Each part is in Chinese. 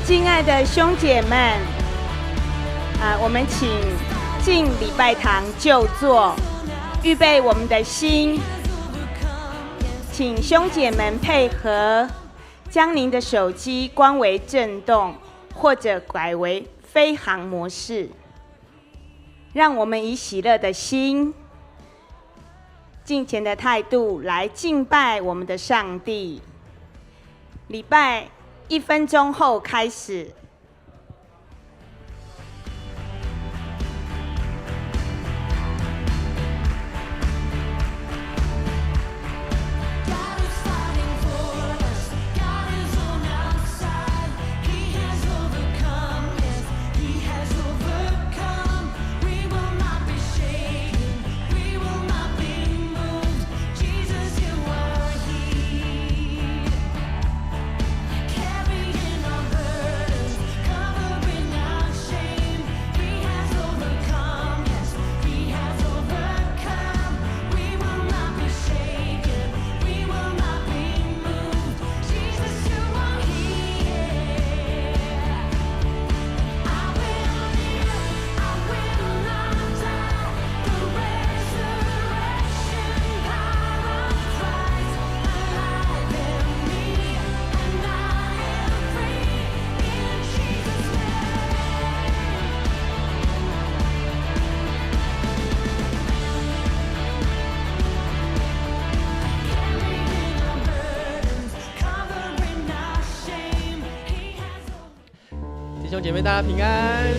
亲爱的兄姐们，我们请进礼拜堂就坐，预备我们的心。请兄姐们配合，将您的手机关为震动，或者改为飞行模式。让我们以喜乐的心、敬虔的态度来敬拜我们的上帝。礼拜1分钟后开始。弟兄姐妹，大家平安。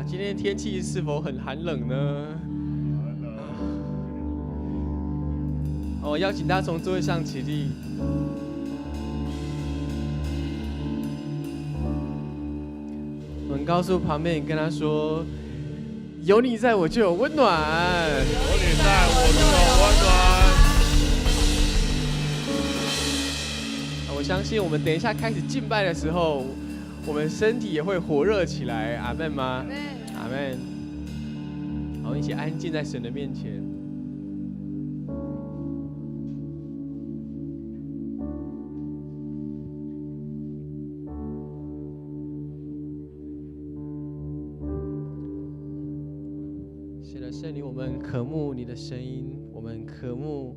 今天天气是否很寒冷呢？邀请大家从座位上起立。我们告诉旁边人，跟他说：“有你在我就有温暖，有你在我就有温暖。”我相信我们等一下开始敬拜的时候，我们身体也会火热起来。阿们吗？阿们。好，我们一起安静在神的面前。是的，圣灵，我们渴慕你的声音，我们渴慕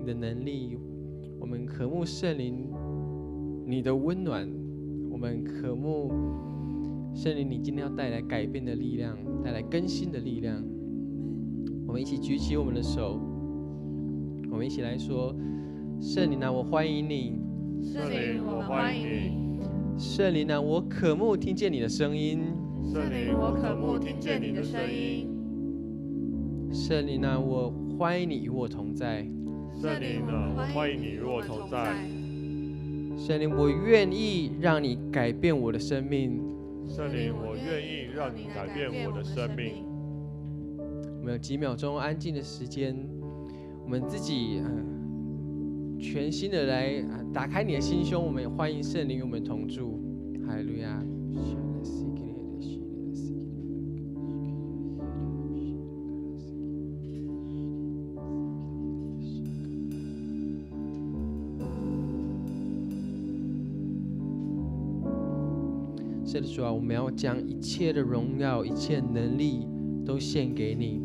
你的能力。我们渴慕圣灵你的温暖，我们渴慕圣灵你今天要带来改变的力量，带来更新的力量。我们一起举起我们的手，我们一起来说：圣灵啊，我欢迎你；圣灵，我欢迎你；圣灵啊，我渴慕听见你的声音；圣灵，我渴慕听见你的声音；圣灵啊，我欢迎你与我同在。圣灵啊，我欢迎你与我同在。圣灵，我愿意让你改变我的生命。圣灵，我愿意让你改变我的生命。我们有几秒钟安静的时间，我们自己全心的来打开你的心胸，我们欢迎圣灵与我们同住。哈利路亚。是的，主啊，我们要将一切的荣耀、一切能力都献给你。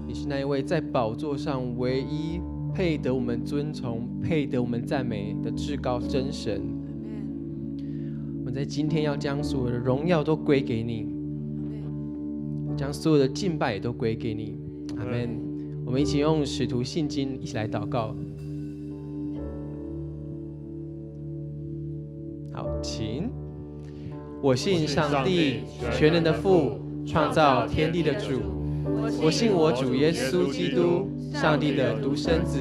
你是那一位在宝座上唯一配得我们尊崇、配得我们赞美的至高真神。我们在今天要将所有的荣耀都归给你，将所有的敬拜也都归给你。阿们。我们一起用使徒信经一起来祷告。好，请。我信上帝，全能的父，创造天地的主。我信我主耶稣基督，上帝的独生子，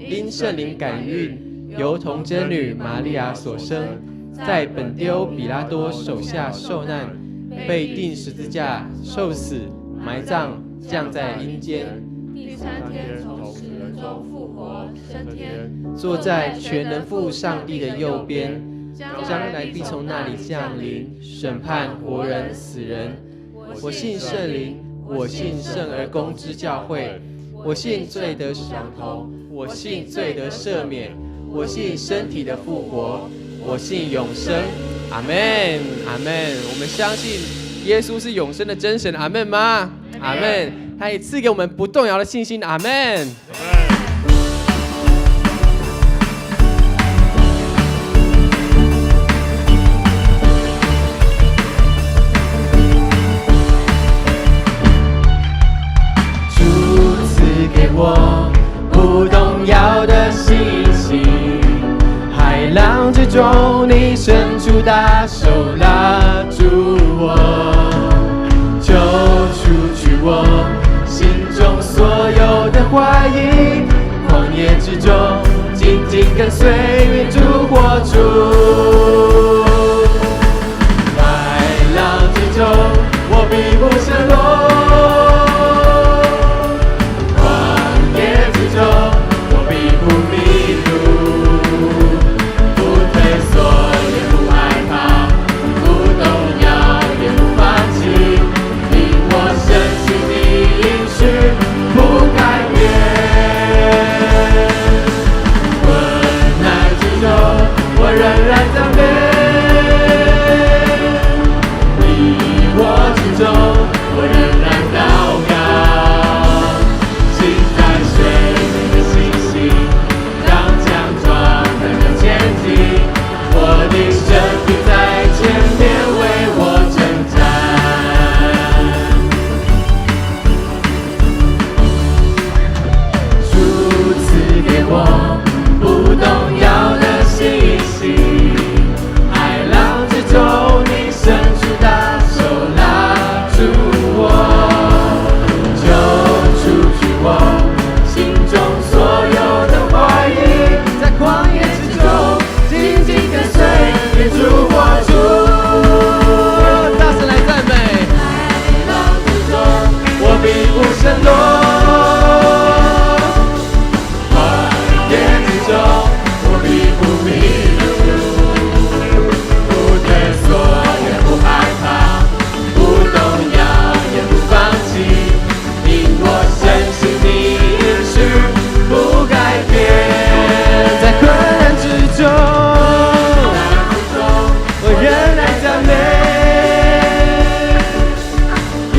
因圣灵感孕，由童贞女玛利亚所生，在本丢比拉多手下受难，被钉十字架，受死，埋葬，降在阴间，第3天从死人中复活，升天，坐在全能父上帝的右边。将来必从那里降临，审判活人死人。我信圣灵，我信圣而公之教会，我信罪得相通，我信罪得赦免，我信身体的复活，我信永生。阿们，阿们。我们相信耶稣是永生的真神，阿们吗？阿们。他也赐给我们不动摇的信心，阿们。给我不动摇的信心，海浪之中你伸出大手拉住我，救出去我心中所有的怀疑，旷野之中紧紧跟随云柱火柱，海浪之中我必不沉落，我必不迷路，不退缩也不害怕，不动摇也不放弃，因我深信你应许不改变。困难之中我仍然赞美，逆我之中我仍然祷告。我的生命在前面为我征战，主赐给我不动摇的信心，海浪之中你伸出大手拉住我，救出去我心中所有的怀疑，在旷野之中紧紧跟随云柱火柱，大声来赞美。海浪之中我必不沉落，旷野之中我必不迷路，不退缩也不害怕，不动摇也不放弃，因我深信你应许不改变。在困难之中我仍然赞美，疑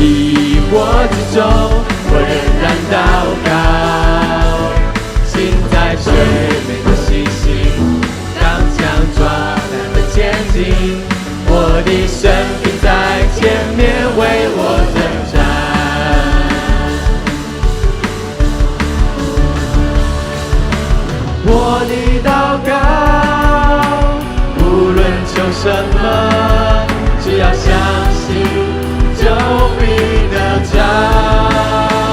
惑之中我仍然祷告，心在水面的信心，刚强壮胆的前进，我的生命在前面为我征战，我的祷告无论求什么，只要相信就必得着。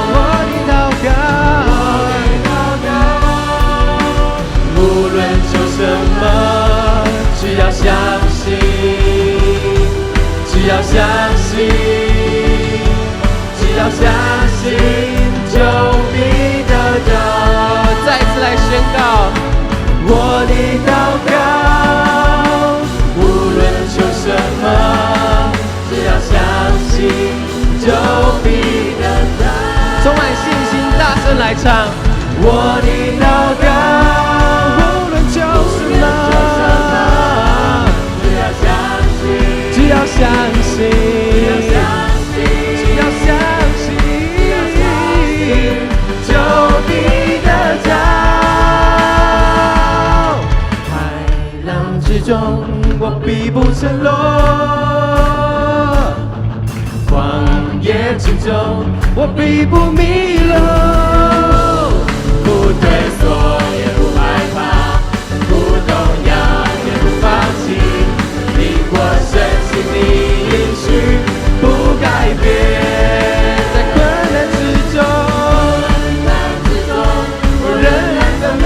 我的祷告，无论求什么，只要相信，只要相信，只要相信就必得着。再次来宣告，我的祷告无论求什么，只要相信就必得着。充满信心，大声来唱。我的祷告无论求什么，只要相信，只要相信，只要相信就必得着。海浪之中我必不沉落，旷野之中我必不迷路，不退缩也不害怕，不动摇也不放弃，因我深信你应许不改变。在困难之中我仍然赞美，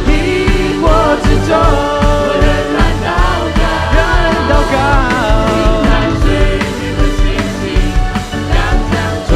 疑惑之中我仍然祷告，仍然祷告，心在水面的信心，刚强壮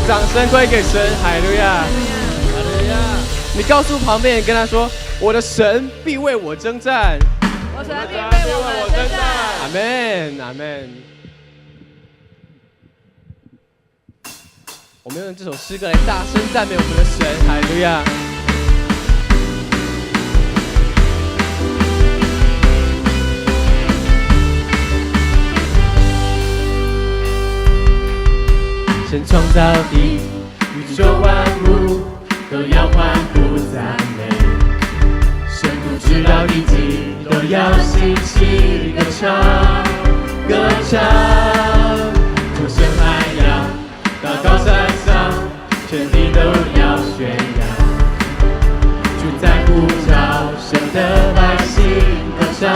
掌声归给神，哈利路亚，哈利路亚！你告诉旁边人，跟他说：“我的神必为我征战。”我神必为我征战。阿门，阿门。我们用这首诗歌来大声赞美我们的神，哈利路亚！神创造地，宇宙万物都要欢呼赞美，深度直到地极都要兴起歌唱，歌唱，从深海洋到高山上，全地都要宣扬，主在呼召神的百姓歌唱，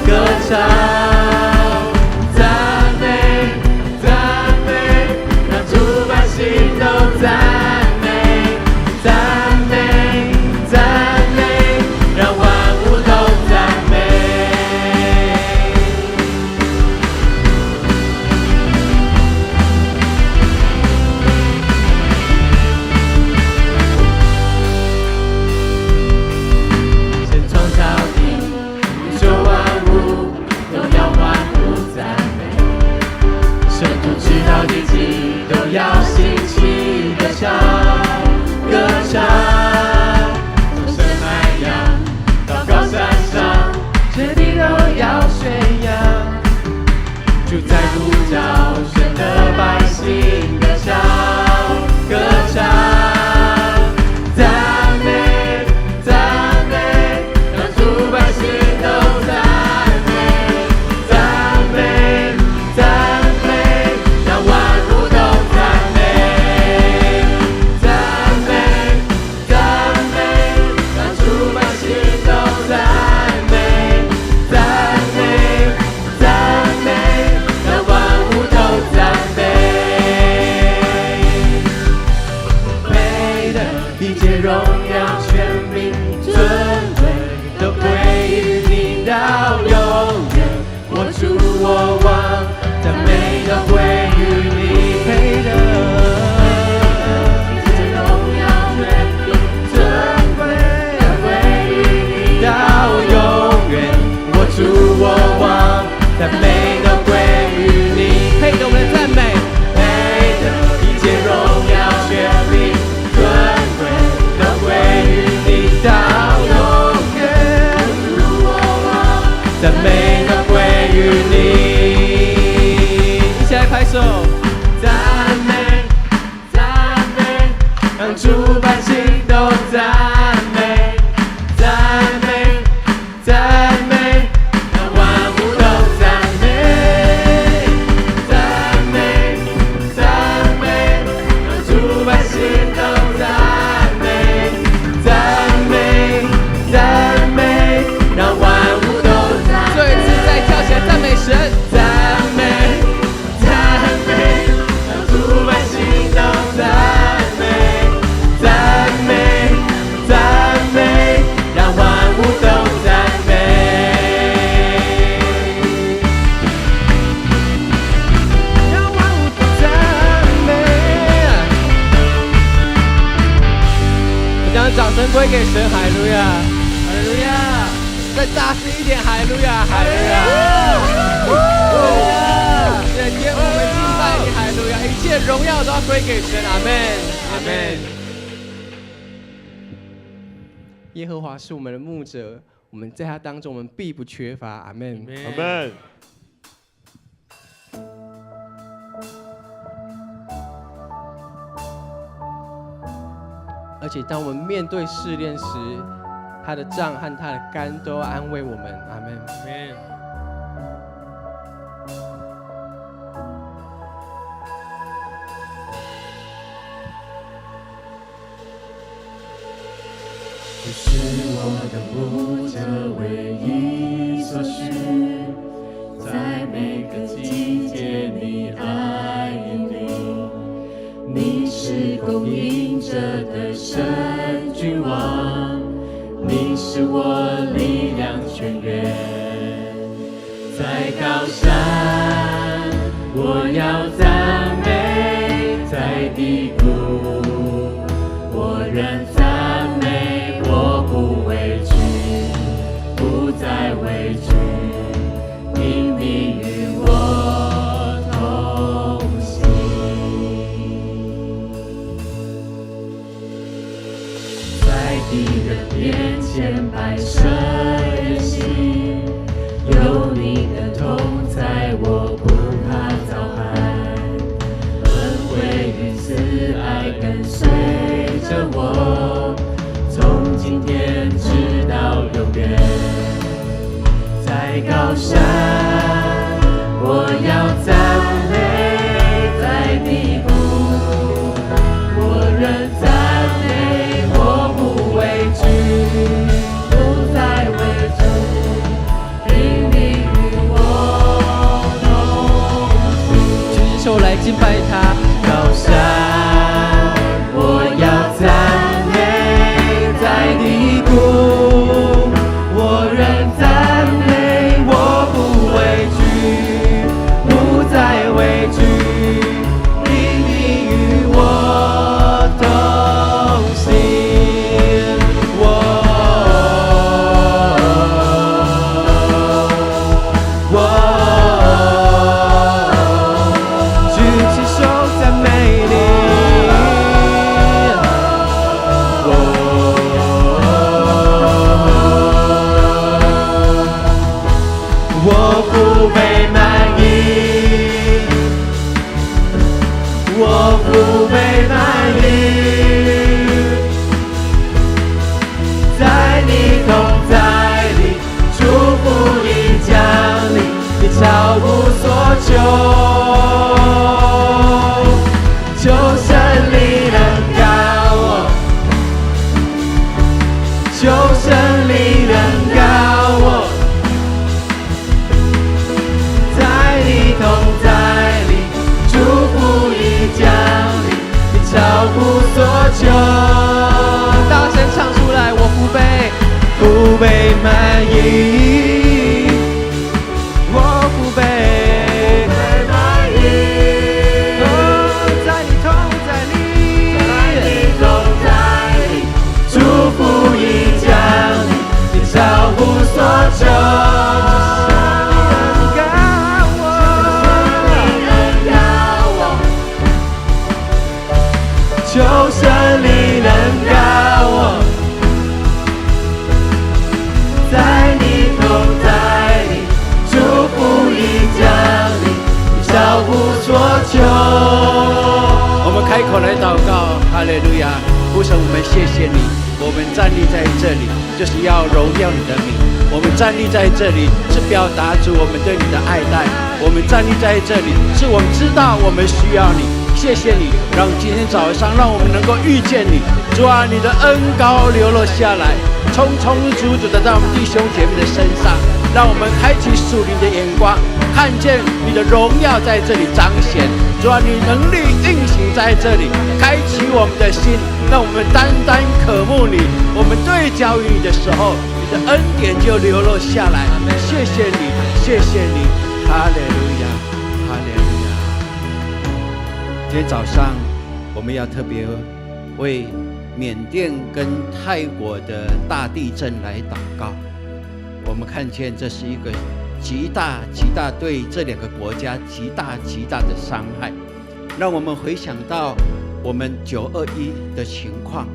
歌唱。赞美，赞美，赞美，让万物都赞美。神创造地，宇宙万物都要欢呼赞美，深度直到地极都要兴起。歌唱，歌唱，从深海洋到高山上，全地都要宣扬，主在呼召神的百姓歌唱，歌唱，赞美，赞美，让主百姓都赞美，赞美，赞美，让万物都赞美。荣耀、权柄、尊贵，都归于你到永远。我主我王，赞美都归于你配的。一切荣耀、权柄、尊贵，都归于你到永远。我主我王，赞美都归于你配的。我们的赞美，配的一切荣耀、权柄、尊贵。归于你到永远，赞美都归于你。一起来拍手，赞美，赞美，让主百姓都赞美，赞美，赞美，让万物都赞美，赞美，赞美，让主百姓都赞美。赞美，赞美，让万物都赞美。最后一次再跳起来赞美神，赞美，赞美，让主百姓都赞美，赞美，赞美，让万物都赞美，让万物都赞美。将掌声归给神，哈利路亚，哈利路亚！再大声一点，哈利路亚，哈利路亚！对，天父，我们敬拜你，哈利路亚！一切荣耀都要归给神，阿门，阿门。耶和华是我们的牧者，我们在他当中，我们必不缺乏，阿门，阿门。而且当我们面对试炼时，他的杖和他的竿都安慰我们。阿门。阿门。你是我的牧者，唯一所需，在每个季节你爱引领。你是供应者的神君王，你是我力量泉源。在高山，我要赞美；在在低谷，我仍赞美，我不畏惧，不再畏惧，因你与我同行。在敌人面前摆设筵席，有你的同在，我不怕遭害。恩惠与慈爱跟随着我，从今天直到永远。在高山，我要赞美；在低谷，我仍赞美。我不畏惧，不再畏惧，因你与我同行。举起手来敬拜他。高山，我要赞美；在低谷，我仍赞美。我不畏惧，不再畏惧，因你与我同行。举起手赞美你，我不被满意，我不被满意，在你同在里，祝福已降临，你超无所求，求神力能高我，求神力能高我。在你同在里，祝福已降临，你超乎所求。大声唱出来，我不被满意，我不被满意。在你同在里，在你同在里，祝福已降临，你超乎所求。求神力能高我，在你同在里，祝福已降临，超乎所求。我们开口来祷告，哈利路亚！父神，我们谢谢你，我们站立在这里，就是要荣耀你的名。我们站立在这里，是表达出我们对你的爱戴。我们站立在这里，是我们知道我们需要你。谢谢你，让今天早上让我们能够遇见你。主啊，你的恩膏流落下来，充充足足的在我们弟兄姐妹的身上，让我们开启属灵的眼光，看见你的荣耀在这里彰显。主啊，你能力运行在这里，开启我们的心，让我们单单渴慕你。我们对焦于你的时候，你的恩典就流落下来。谢谢你，谢谢你，哈利路亚，哈利路亚。今天早上我们要特别为缅甸跟泰国的大地震来祷告。我们看见这是一个极大对这两个国家极大的伤害，让我们回想到我们921的情况。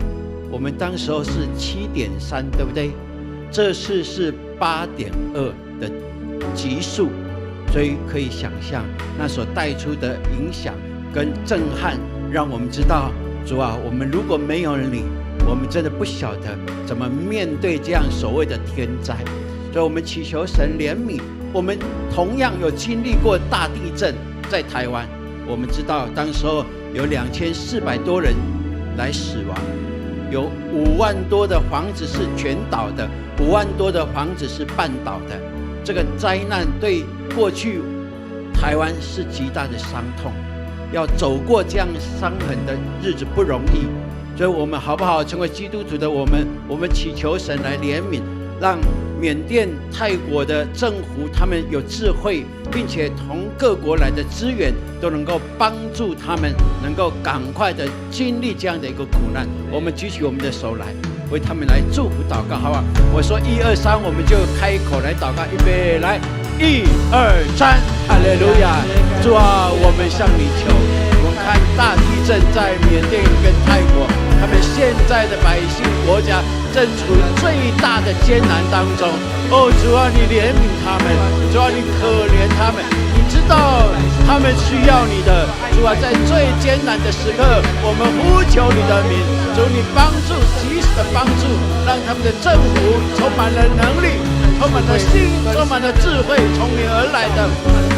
我们当时候是7.3，对不对？这次是8.2的级数，所以可以想象那所带出的影响跟震撼，让我们知道，主啊，我们如果没有你，我们真的不晓得怎么面对这样所谓的天灾。所以我们祈求神怜悯。我们同样有经历过大地震，在台湾，我们知道当时候有2400多人来死亡，有5万多的房子是全倒的，5万多的房子是半倒的。这个灾难对过去台湾是极大的伤痛，要走过这样伤痕的日子不容易。所以我们好不好成为基督徒的我们祈求神来怜悯，让缅甸、泰国的政府他们有智慧，并且从各国来的资源都能够帮助他们，能够赶快的经历这样的一个苦难。我们举起我们的手来，为他们来祝福祷告，好不好？我说1、2、3，我们就开口来祷告，预备来，1、2、3，哈利路亚！主啊，我们向你求。我们看大地震在缅甸跟泰国，他们现在的百姓国家正处于最大的艰难当中。哦，主啊，你怜悯他们，主啊，你可怜他们，你知道他们需要你的。主啊，在最艰难的时刻，我们呼求你的名，主你帮助，及时的帮助，让他们的政府充满了能力，充满了心，充满了智慧，从你而来的。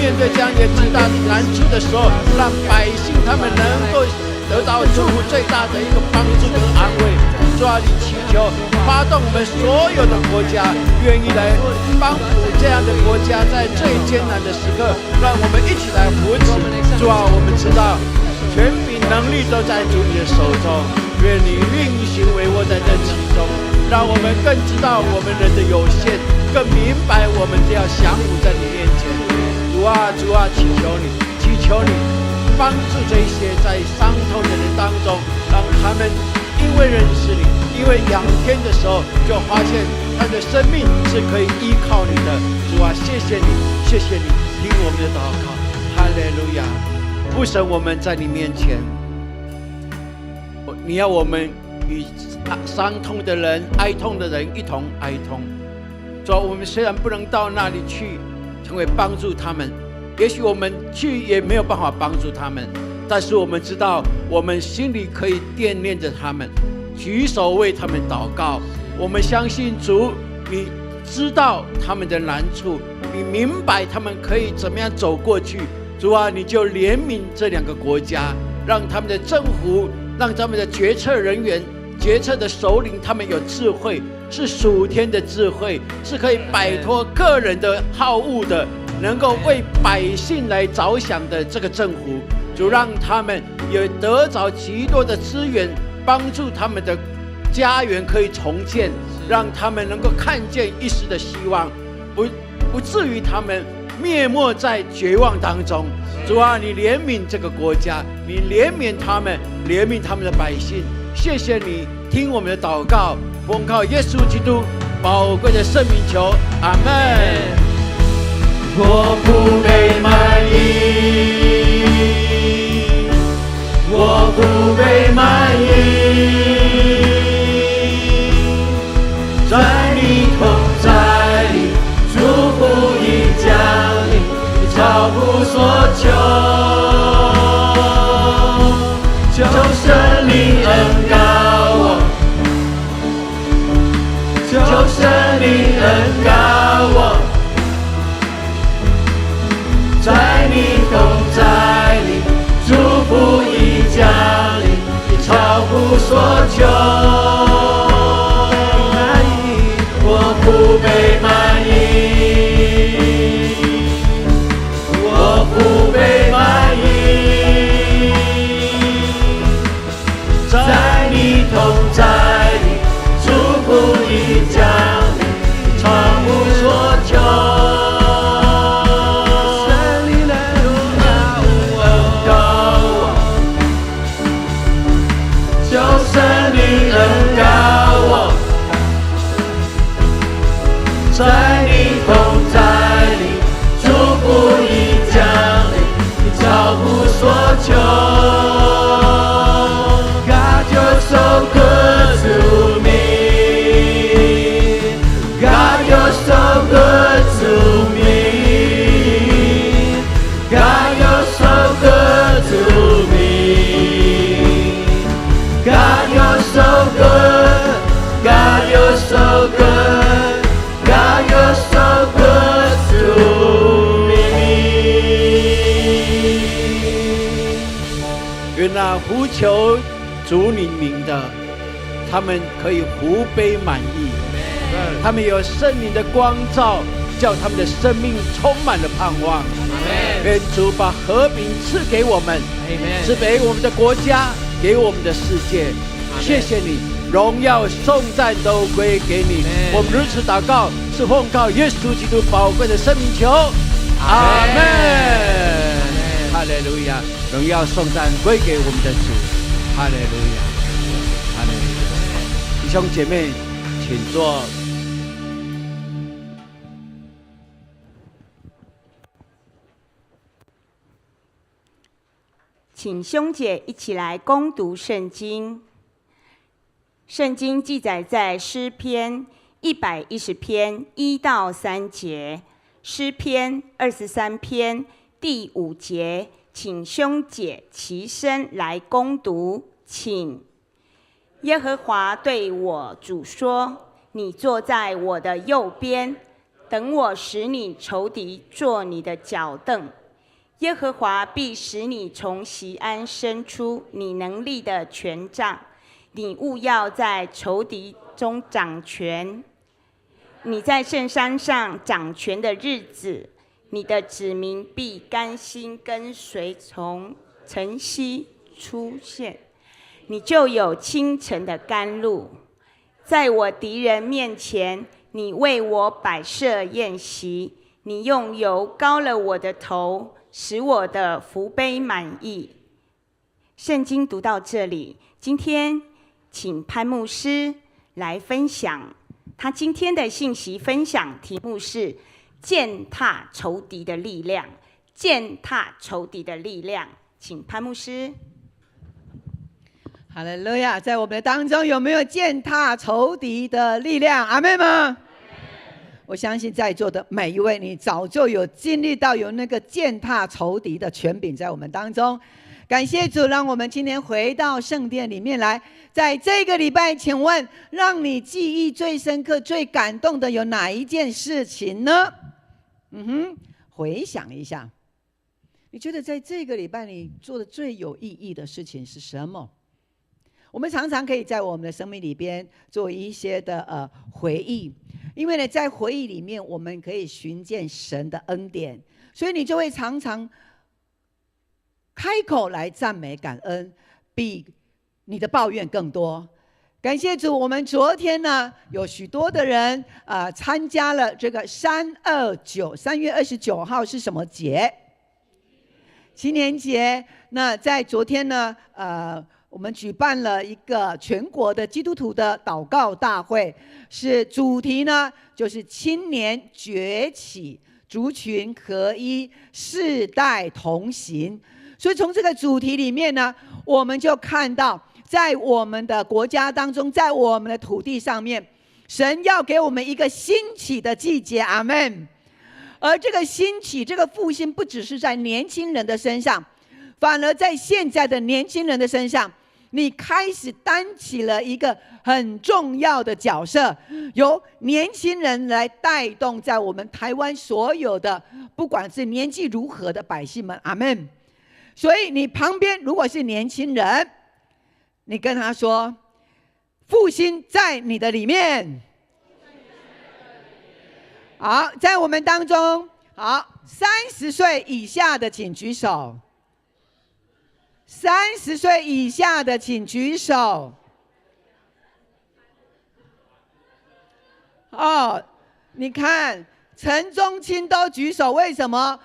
面对这样一个极大的难处的时候，让百姓他们能够得到祝福最大的一个帮助跟安慰。主啊，你祈求发动我们所有的国家，愿意来帮扶这样的国家在最艰难的时刻，让我们一起来扶持。主啊，我们知道权柄能力都在主你的手中，愿你运行为我在这其中，让我们更知道我们人的有限，更明白我们只要降服在你面前。主啊，主啊，祈求你帮助这些在伤痛的人当中，让他们因为认识你，因为仰天的时候就发现他的生命是可以依靠你的。主啊，谢谢你，谢谢你，听我们的祷告，哈利路亚！父神，我们在你面前，你要我们与伤痛的人、哀痛的人一同哀痛。主啊，我们虽然不能到那里去成为帮助他们，也许我们去也没有办法帮助他们，但是我们知道我们心里可以惦念着他们，举手为他们祷告。我们相信主，你知道他们的难处，你明白他们可以怎么样走过去。主啊，你就怜悯这2个国家，让他们的政府，让他们的决策人员、决策的首领，他们有智慧，是属天的智慧，是可以摆脱个人的好恶的，能够为百姓来着想的这个政府。主，让他们也得着极多的资源，帮助他们的家园可以重建，让他们能够看见一丝的希望，不至于他们灭没在绝望当中。主啊，你怜悯这个国家，你怜悯他们，怜悯他们的百姓。谢谢你，听我们的祷告，奉靠耶稣基督宝贵的圣名求，阿们。我不被满意，我不被满意，在你同在里，祝福已降临，你超乎所求，求圣灵恩膏我，求圣灵恩膏我。在你同在里，祝福已降临，你超乎所求。我不被满意，我不被满意，在你同在里，祝福已降临，你超乎所求。在你同在里，祝福已降临，你超乎所求。God, you're so good to me. God, you're so good to me. God, you're so good to me. God, you're so good. God, you're so good.God, you're so good to me. 愿那呼求主你名的，他们可以福杯满溢，他们有圣灵的光照，叫他们的生命充满了盼望。愿主把和平赐给我们，赐给我们的国家，给我们的世界。谢谢你，荣耀、颂赞都归给你。我们如此祷告，是奉靠耶稣基督宝贵的生命求。阿门。哈利路亚！荣耀、颂赞归给我们的主。哈利路亚！哈利路亚！弟兄姐妹，请坐。请兄姐一起来攻读圣经。圣经记载在诗篇110篇1到3节，诗篇23篇第5节，请兄姐齐声来攻读，请。耶和华对我主说：你坐在我的右边，等我使你仇敌做你的脚凳。耶和华必使你从锡安伸出你能力的权杖，你务要在仇敌中掌权。你在圣山上掌权的日子，你的子民必甘心跟随从晨曦出现，你就有清晨的甘露。在我敌人面前，你为我摆设宴席，你用油膏了我的头，使我的福杯满溢。圣经读到这里，今天请潘牧师来分享他今天的信息分享，题目是践踏仇敌的力量。践踏仇敌的力量，请潘牧师。哈利路亚！在我们的当中有没有践踏仇敌的力量？阿们吗？我相信在座的每一位，你早就有经历到有那个践踏仇敌的权柄在我们当中。感谢主，让我们今天回到圣殿里面来。在这个礼拜，请问让你记忆最深刻、最感动的有哪一件事情呢？回想一下，你觉得在这个礼拜你做的最有意义的事情是什么？我们常常可以在我们的生命里边做一些的回忆，因为呢，在回忆里面我们可以寻见神的恩典，所以你就会常常开口来赞美感恩，比你的抱怨更多。感谢主，我们昨天呢有许多的人参加了这个3月29号是什么节？青年节。那在昨天呢我们举办了一个全国的基督徒的祷告大会，是主题呢就是青年崛起，族群合一，世代同行。所以从这个主题里面呢，我们就看到在我们的国家当中，在我们的土地上面，神要给我们一个兴起的季节，阿们。而这个兴起，这个复兴不只是在年轻人的身上，反而在现在的年轻人的身上，你开始担起了一个很重要的角色，由年轻人来带动在我们台湾所有的不管是年纪如何的百姓们，阿们。所以你旁边如果是年轻人，你跟他说，复兴在你的里面。好，在我们当中，好，30岁以下的请举手。30岁以下的请举手。你看陈宗清都举手，为什么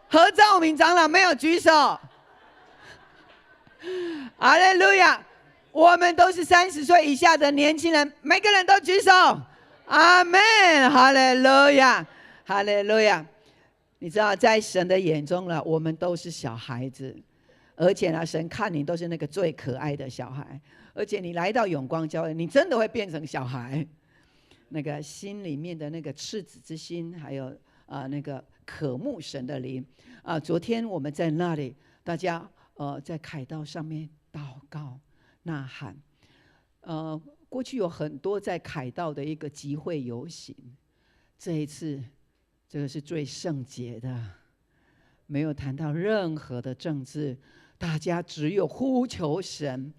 何兆明长老没有举手？哈利路亚！我们都是30岁以下的年轻人，每个人都举手。阿们！哈利路亚！哈利路亚！你知道，在神的眼中呢，我们都是小孩子，而且呢，神看你都是那个最可爱的小孩，而且你来到永光教会，你真的会变成小孩，那个心里面的那个赤子之心，还有那个渴慕神的灵昨天我们在那里，大家在凯道上面祷告呐喊，过去有很多在凯道的一个集会游行，这一次这个是最圣洁的，没有谈到任何的政治，大家只有呼求神，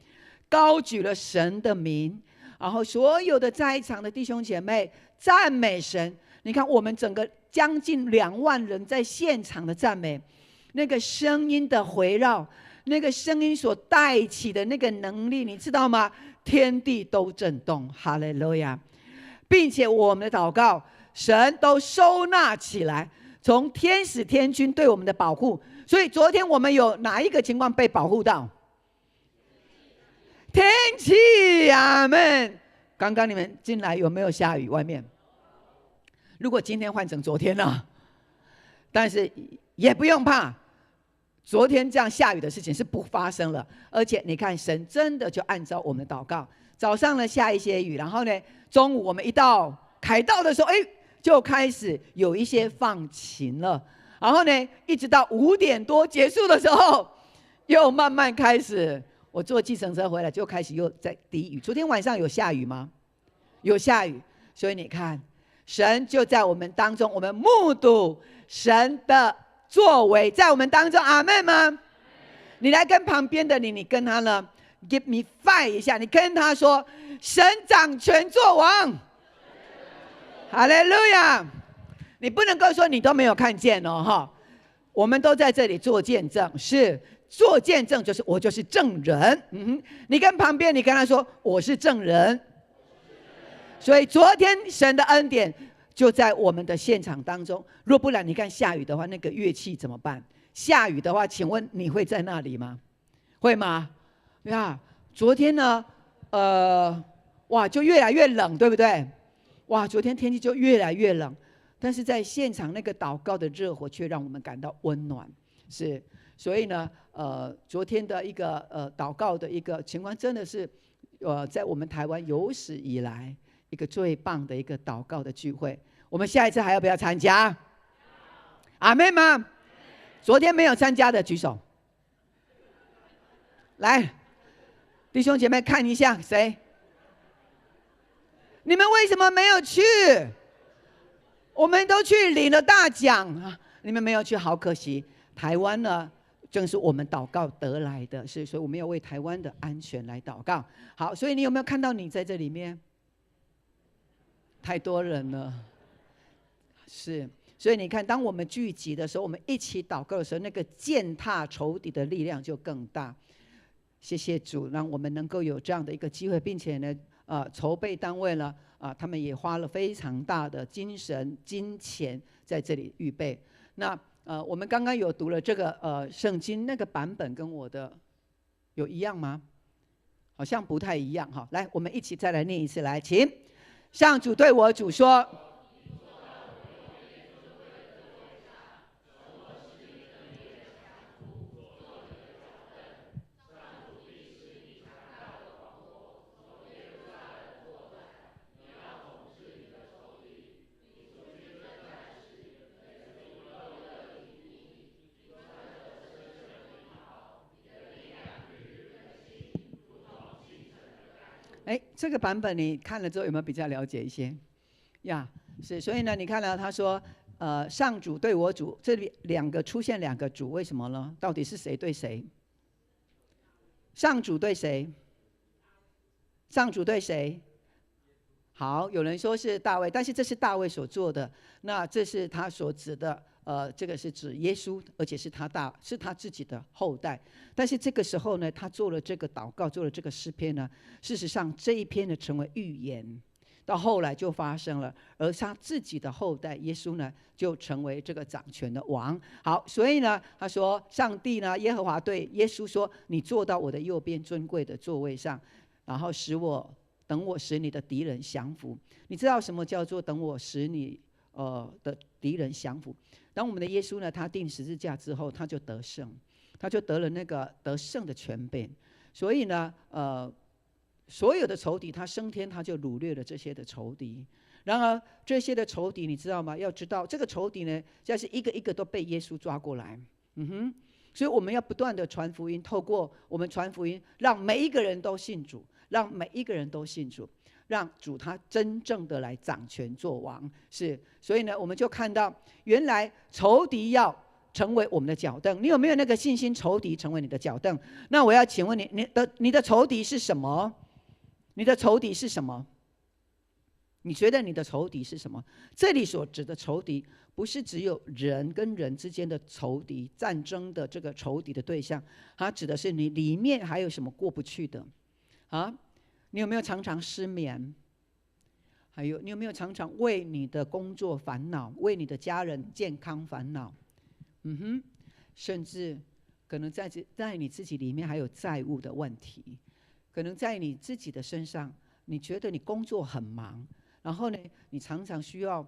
高举了神的名，然后所有的在场的弟兄姐妹赞美神。你看我们整个将近2万人在现场的赞美，那个声音的回绕，那个声音所带起的那个能力，你知道吗？天地都震动，哈利路亚！并且我们的祷告，神都收纳起来，从天使天军对我们的保护。所以昨天我们有哪一个情况被保护到？天气，阿们。刚刚你们进来有没有下雨？外面？如果今天换成昨天了，但是也不用怕，昨天这样下雨的事情是不发生了。而且你看，神真的就按照我们的祷告，早上呢下一些雨，然后呢中午我们一到凯道的时候，就开始有一些放晴了，然后呢一直到5点多结束的时候，又慢慢开始。我坐计程车回来就开始又在滴雨。昨天晚上有下雨吗？有下雨。所以你看，神就在我们当中，我们目睹神的作为在我们当中，阿们吗？你来跟旁边的你跟他呢 give me five 一下，你跟他说，神掌权作王，哈利路亚。你不能够说你都没有看见哦，哈，我们都在这里做见证，是做见证，就是我就是证人。你跟旁边你跟他说，我是证人。所以昨天神的恩典就在我们的现场当中。若不然你看下雨的话，那个乐器怎么办？下雨的话，请问你会在那里吗？会吗？呀，昨天呢哇就越来越冷，对不对？哇，昨天天气就越来越冷，但是在现场那个祷告的热火却让我们感到温暖。是，所以呢昨天的一个祷告的一个情况，真的是在我们台湾有史以来一个最棒的一个祷告的聚会。我们下一次还要不要参加？阿们吗？昨天没有参加的举手。来，弟兄姐妹看一下谁？你们为什么没有去？我们都去领了大奖啊，你们没有去，好可惜。台湾呢，正是我们祷告得来的，所以我们要为台湾的安全来祷告。好，所以你有没有看到你在这里面？太多人了，是，所以你看，当我们聚集的时候，我们一起祷告的时候，那个践踏仇敌的力量就更大。谢谢主，让我们能够有这样的一个机会，并且呢，筹备单位呢，他们也花了非常大的精神、金钱在这里预备。那我们刚刚有读了这个圣经，那个版本跟我的有一样吗？好像不太一样哈。来，我们一起再来念一次，来，请。上主对我主说，这个版本你看了之后有没有比较了解一些？呀，是，所以呢，你看了他说，上主对我主，这里出现两个主，为什么呢？到底是谁对谁？上主对谁？上主对谁？好，有人说是大卫，但是这是大卫所做的，那这是他所指的。这个是指耶稣，而且是他自己的后代。但是这个时候呢，他做了这个祷告，做了这个诗篇呢，事实上这一篇呢成为预言，到后来就发生了，而他自己的后代耶稣呢，就成为这个掌权的王。好，所以呢，他说，上帝呢，耶和华对耶稣说：“你坐到我的右边尊贵的座位上，然后等我使你的敌人降服。”你知道什么叫做等我使你的敌人降服？当我们的耶稣呢，他钉十字架之后，他就得胜，他就得了那个得胜的权柄。所以呢，所有的仇敌，他升天，他就掳掠了这些的仇敌。然而这些的仇敌，你知道吗？要知道这个仇敌呢，现在是一个一个都被耶稣抓过来。所以我们要不断的传福音，透过我们传福音，让每一个人都信主，让每一个人都信主。让主他真正的来掌权做王，是，所以呢，我们就看到原来仇敌要成为我们的脚凳。你有没有那个信心？仇敌成为你的脚凳？那我要请问你，你的仇敌是什么？你的仇敌是什么？你觉得你的仇敌是什么？这里所指的仇敌，不是只有人跟人之间的仇敌、战争的这个仇敌的对象，它指的是你里面还有什么过不去的啊？你有没有常常失眠？还有，你有没有常常为你的工作烦恼，为你的家人健康烦恼？甚至可能在你自己里面还有债务的问题，可能在你自己的身上，你觉得你工作很忙，然后呢，你常常需要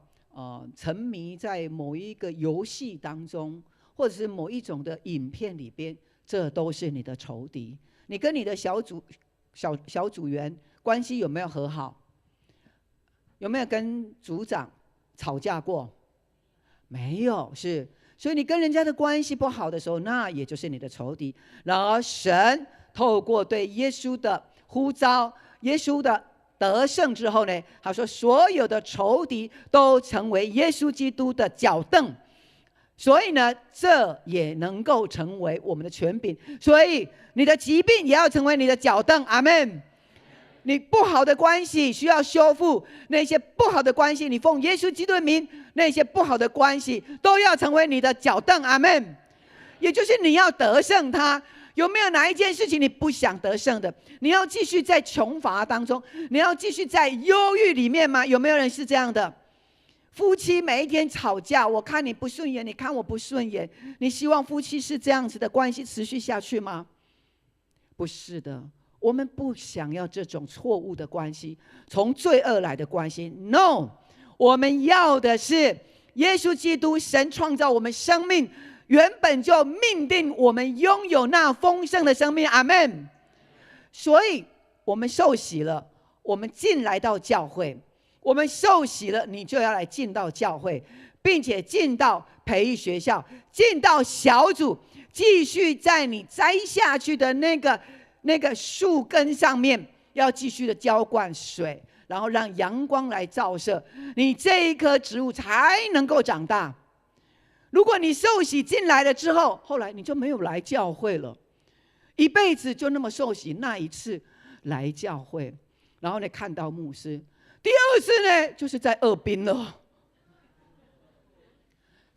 沉迷在某一个游戏当中，或者是某一种的影片里边，这都是你的仇敌。你跟你的小组员关系有没有和好？有没有跟组长吵架过？没有，是。所以你跟人家的关系不好的时候，那也就是你的仇敌。然而神透过对耶稣的呼召，耶稣的得胜之后呢，他说所有的仇敌都成为耶稣基督的脚凳。所以呢，这也能够成为我们的权柄。所以你的疾病也要成为你的脚凳。阿们。你不好的关系需要修复，那些不好的关系，你奉耶稣基督的名，那些不好的关系都要成为你的脚凳。阿们。也就是你要得胜它。有没有哪一件事情你不想得胜的？你要继续在穷乏当中，你要继续在忧郁里面吗？有没有人是这样的？夫妻每一天吵架，我看你不顺眼，你看我不顺眼，你希望夫妻是这样子的关系持续下去吗？不是的，我们不想要这种错误的关系，从罪恶来的关系。 No， 我们要的是耶稣基督，神创造我们生命，原本就命定我们拥有那丰盛的生命。阿们。所以我们受洗了，我们进来到教会，我们受洗了，你就要来进到教会，并且进到培育学校，进到小组，继续在你栽下去的那个树根上面，要继续的浇灌水，然后让阳光来照射，你这一棵植物才能够长大。如果你受洗进来了之后，后来你就没有来教会了，一辈子就那么受洗那一次来教会，然后呢看到牧师，第二次呢就是在二滨了。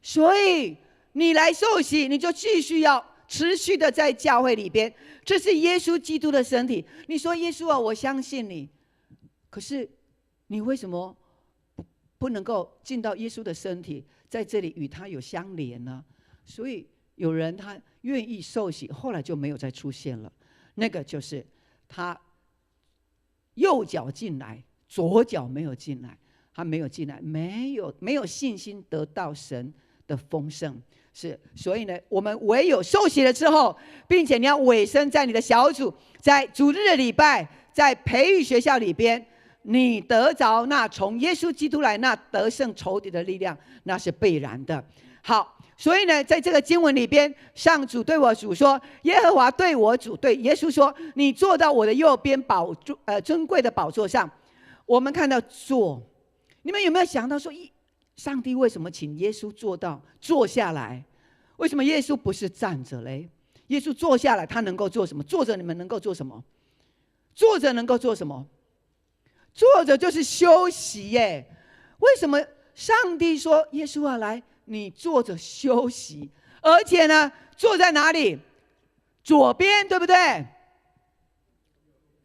所以你来受洗，你就继续要持续的在教会里边，这是耶稣基督的身体。你说耶稣啊，我相信你，可是你为什么不能够进到耶稣的身体，在这里与他有相连呢？所以有人他愿意受洗，后来就没有再出现了。那个就是他右脚进来，左脚没有进来，他没有进来，没有信心得到神的丰盛。是，所以呢，我们唯有受洗了之后，并且你要委身在你的小组，在主日的礼拜，在培育学校里边，你得着那从耶稣基督来那得胜仇敌的力量，那是必然的。好，所以呢，在这个经文里边，上主对我主说，耶和华对我主对耶稣说，你坐到我的右边尊贵的宝座上。我们看到坐，你们有没有想到说，上帝为什么请耶稣坐下来？为什么耶稣不是站着嘞？耶稣坐下来，他能够做什么？坐着你们能够做什么？坐着能够做什么？坐着就是休息耶。为什么上帝说耶稣啊，来，你坐着休息？而且呢，坐在哪里？左边，对不对？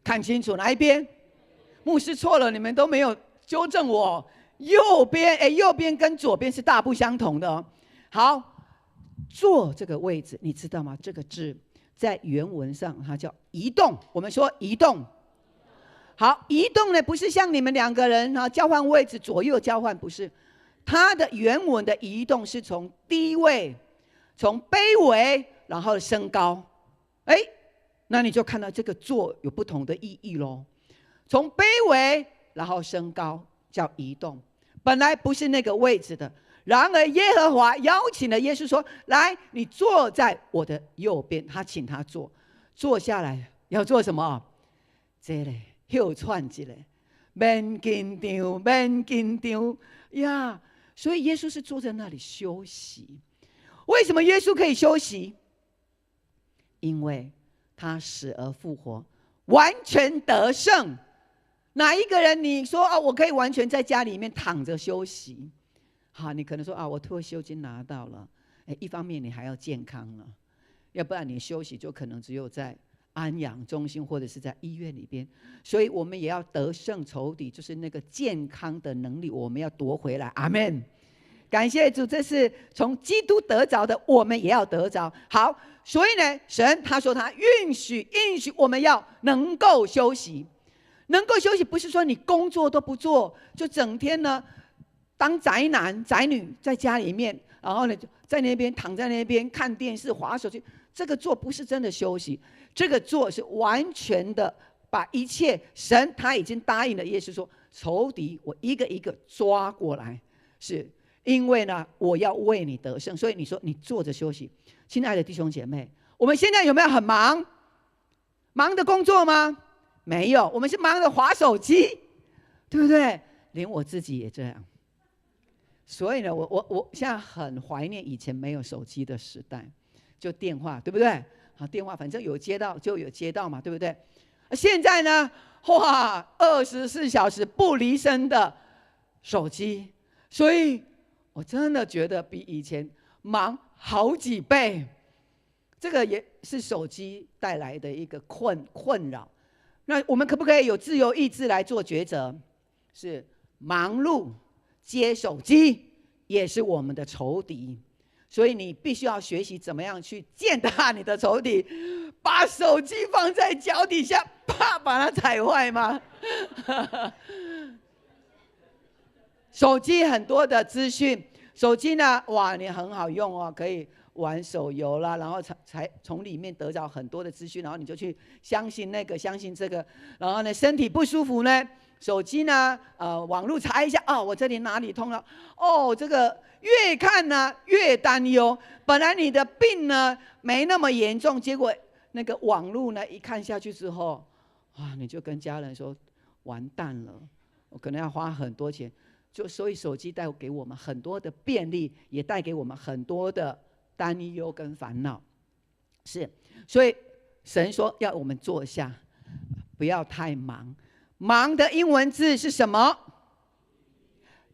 看清楚哪一边？牧师错了，你们都没有纠正我。右边，右边跟左边是大不相同的哦。好，坐这个位置，你知道吗？这个字在原文上它叫移动。我们说移动。好，移动呢不是像你们两个人交换位置，左右交换，不是。它的原文的移动是从低位，从卑微，然后升高。那你就看到这个坐有不同的意义咯。从卑微，然后升高，叫移动。本来不是那个位置的，然而耶和华邀请了耶稣说，来，你坐在我的右边。他请他坐下来，要做什么？这里休喘一下，免紧张，免紧张呀。所以耶稣是坐在那里休息。为什么耶稣可以休息？因为他死而复活，完全得胜。哪一个人你说啊，我可以完全在家里面躺着休息？好，你可能说啊，我退休金拿到了，一方面你还要健康了，要不然你休息就可能只有在安养中心或者是在医院里边。所以我们也要得胜仇敌，就是那个健康的能力，我们要夺回来。阿们。感谢主，这是从基督得着的，我们也要得着。好，所以呢，神他说他允许我们要能够休息。能够休息不是说你工作都不做，就整天呢当宅男宅女在家里面，然后呢在那边躺在那边看电视滑手机，这个做不是真的休息，这个做是完全的把一切神他已经答应了耶稣说，仇敌我一个一个抓过来，是因为呢我要为你得胜。所以你说你坐着休息，亲爱的弟兄姐妹，我们现在有没有很忙的工作吗？没有，我们是忙着滑手机，对不对？连我自己也这样。所以呢，我现在很怀念以前没有手机的时代，就电话，对不对？好，电话反正有接到就有接到嘛，对不对？现在呢，哇，24小时不离身的手机，所以我真的觉得比以前忙好几倍。这个也是手机带来的一个困扰。那我们可不可以有自由意志来做抉择？是忙碌接手机也是我们的仇敌，所以你必须要学习怎么样去践踏你的仇敌。把手机放在脚底下，啪，把它踩坏吗？手机很多的资讯，手机呢，哇，你很好用哦，可以玩手游啦，然后才从里面得到很多的资讯，然后你就去相信那个，相信这个，然后呢，身体不舒服呢，手机呢，网络查一下，哦，我这里哪里痛了，哦，这个越看呢越担忧。本来你的病呢没那么严重，结果那个网络呢一看下去之后，啊，你就跟家人说完蛋了，我可能要花很多钱。所以手机带给我们很多的便利，也带给我们很多的担忧跟烦恼。是，所以神说要我们坐下，不要太忙。忙的英文字是什么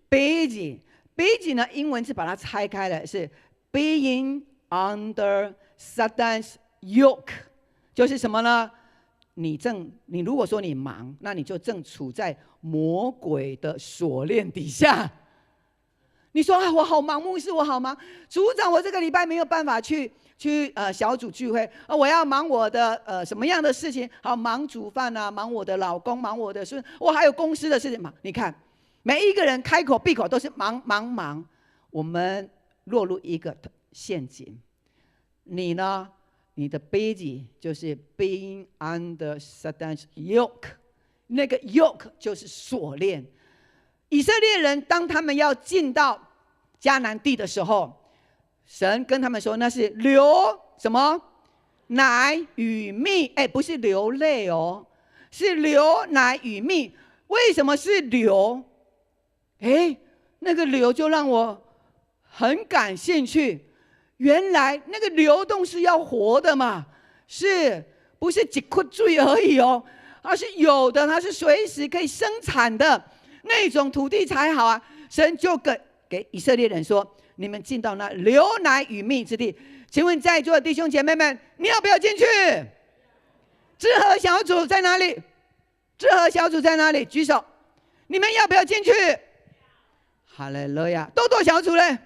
？busy。busy 呢，英文字把它拆开了，是 being under Satan's yoke， 就是什么呢？你如果说你忙，那你就正处在魔鬼的锁链底下。你说啊，我好忙，牧师我好忙，组长我这个礼拜没有办法去小组聚会，我要忙我的什么样的事情？好，忙煮饭啊，忙我的老公，忙我的孙，我还有公司的事情忙。你看，每一个人开口闭口都是忙。我们落入一个陷阱。你呢？你的 busy 就是 being under Satan's yoke， 那个 yoke 就是锁链。以色列人当他们要进到迦南地的时候，神跟他们说那是流什么奶与蜜，不是流泪哦，是流奶与蜜。为什么是流？那个流就让我很感兴趣。原来那个流动是要活的嘛，是不是几颗水而已哦？它是有的，它是随时可以生产的那种土地才好啊。神就给以色列人说：“你们进到那流奶与蜜之地。”请问在座的弟兄姐妹们，你要不要进去？志和小组在哪里？志和小组在哪里？举手。你们要不要进去？哈利路亚！豆豆小组嘞？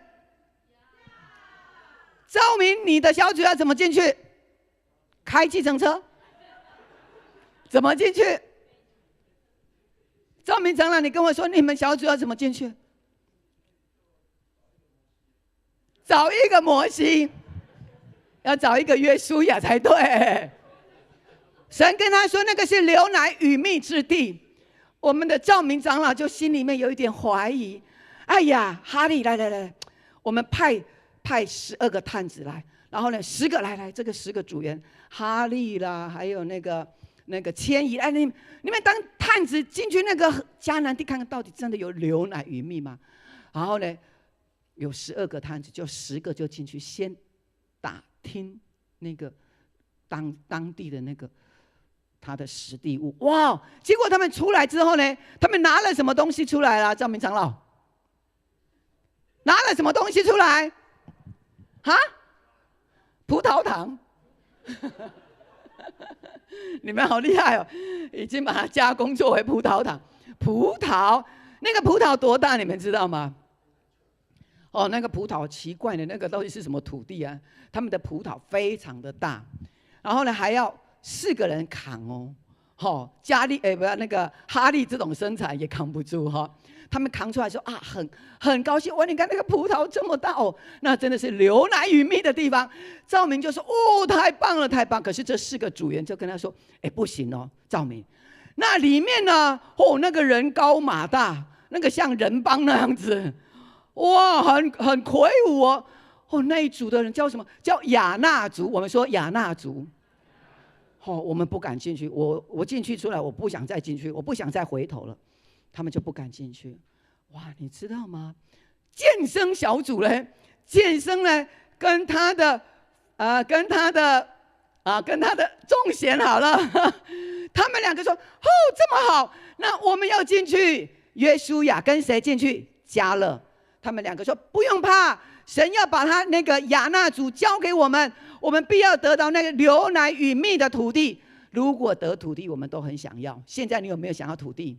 赵明，你的小组要怎么进去？开计程车？怎么进去？赵明长老，你跟我说，你们小组要怎么进去？找一个摩西，要找一个约书亚才对。神跟他说，那个是流奶与蜜之地。我们的赵明长老就心里面有一点怀疑。哎呀，哈利，来，我们派12个探子来，然后呢，10个来，这个10个组员，哈利啦，还有那个迁移，你们当探子进去那个迦南地看看，到底真的有流奶与蜜吗？然后呢，有12个探子，就10个就进去，先打听那个当地的那个他的实地物。哇！结果他们出来之后呢，他们拿了什么东西出来了？赵明长老拿了什么东西出来？哈？葡萄糖。你们好厉害哦，已经把它加工作为葡萄糖。葡萄，那个葡萄多大？你们知道吗？哦，那个葡萄奇怪的，那个到底是什么土地啊？他们的葡萄非常的大，然后呢还要4个人扛哦。佳丽不要那个哈利这种身材也扛不住哈。他们扛出来说啊，很高兴。哇，你看那个葡萄这么大哦，那真的是流奶与蜜的地方。赵明就说哦，太棒了，太棒！可是这4个组员就跟他说，不行哦，赵明，那里面呢，那个人高马大，那个像人帮那样子，哇，很魁梧哦。那一组的人叫什么？叫亚纳族。我们说亚纳族。我们不敢进去。我进去出来，我不想再进去，我不想再回头了。他们就不敢进去。哇，你知道吗？健身小组呢，健身呢，跟他的仲贤好了，他们2个说，这么好，那我们要进去。约书亚跟谁进去？迦勒。他们2个说不用怕，神要把他那个亚纳族交给我们，我们必要得到那个流奶与蜜的土地。如果得土地，我们都很想要。现在你有没有想要土地？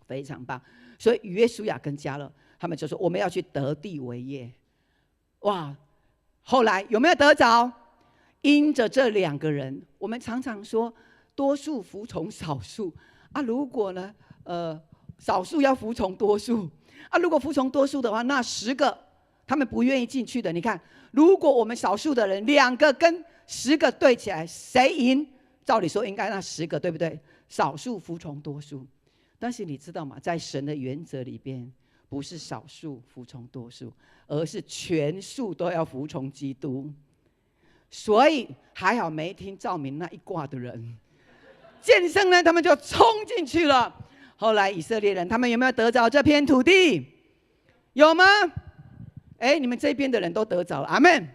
非常棒。所以约书亚跟迦勒他们就说，我们要去得地为业。哇！后来有没有得着？因着这2个人，我们常常说多数服从少数啊。如果呢，少数要服从多数啊。如果服从多数的话，那10个他们不愿意进去的。你看，如果我们少数的人2个跟10个对起来，谁赢？照理说应该那10个，对不对？少数服从多数。但是你知道吗？在神的原则里边，不是少数服从多数，而是全数都要服从基督。所以还好没听赵明那一挂的人，健身呢，他们就冲进去了。后来以色列人他们有没有得着这片土地？有吗？你们这边的人都得着了，阿们。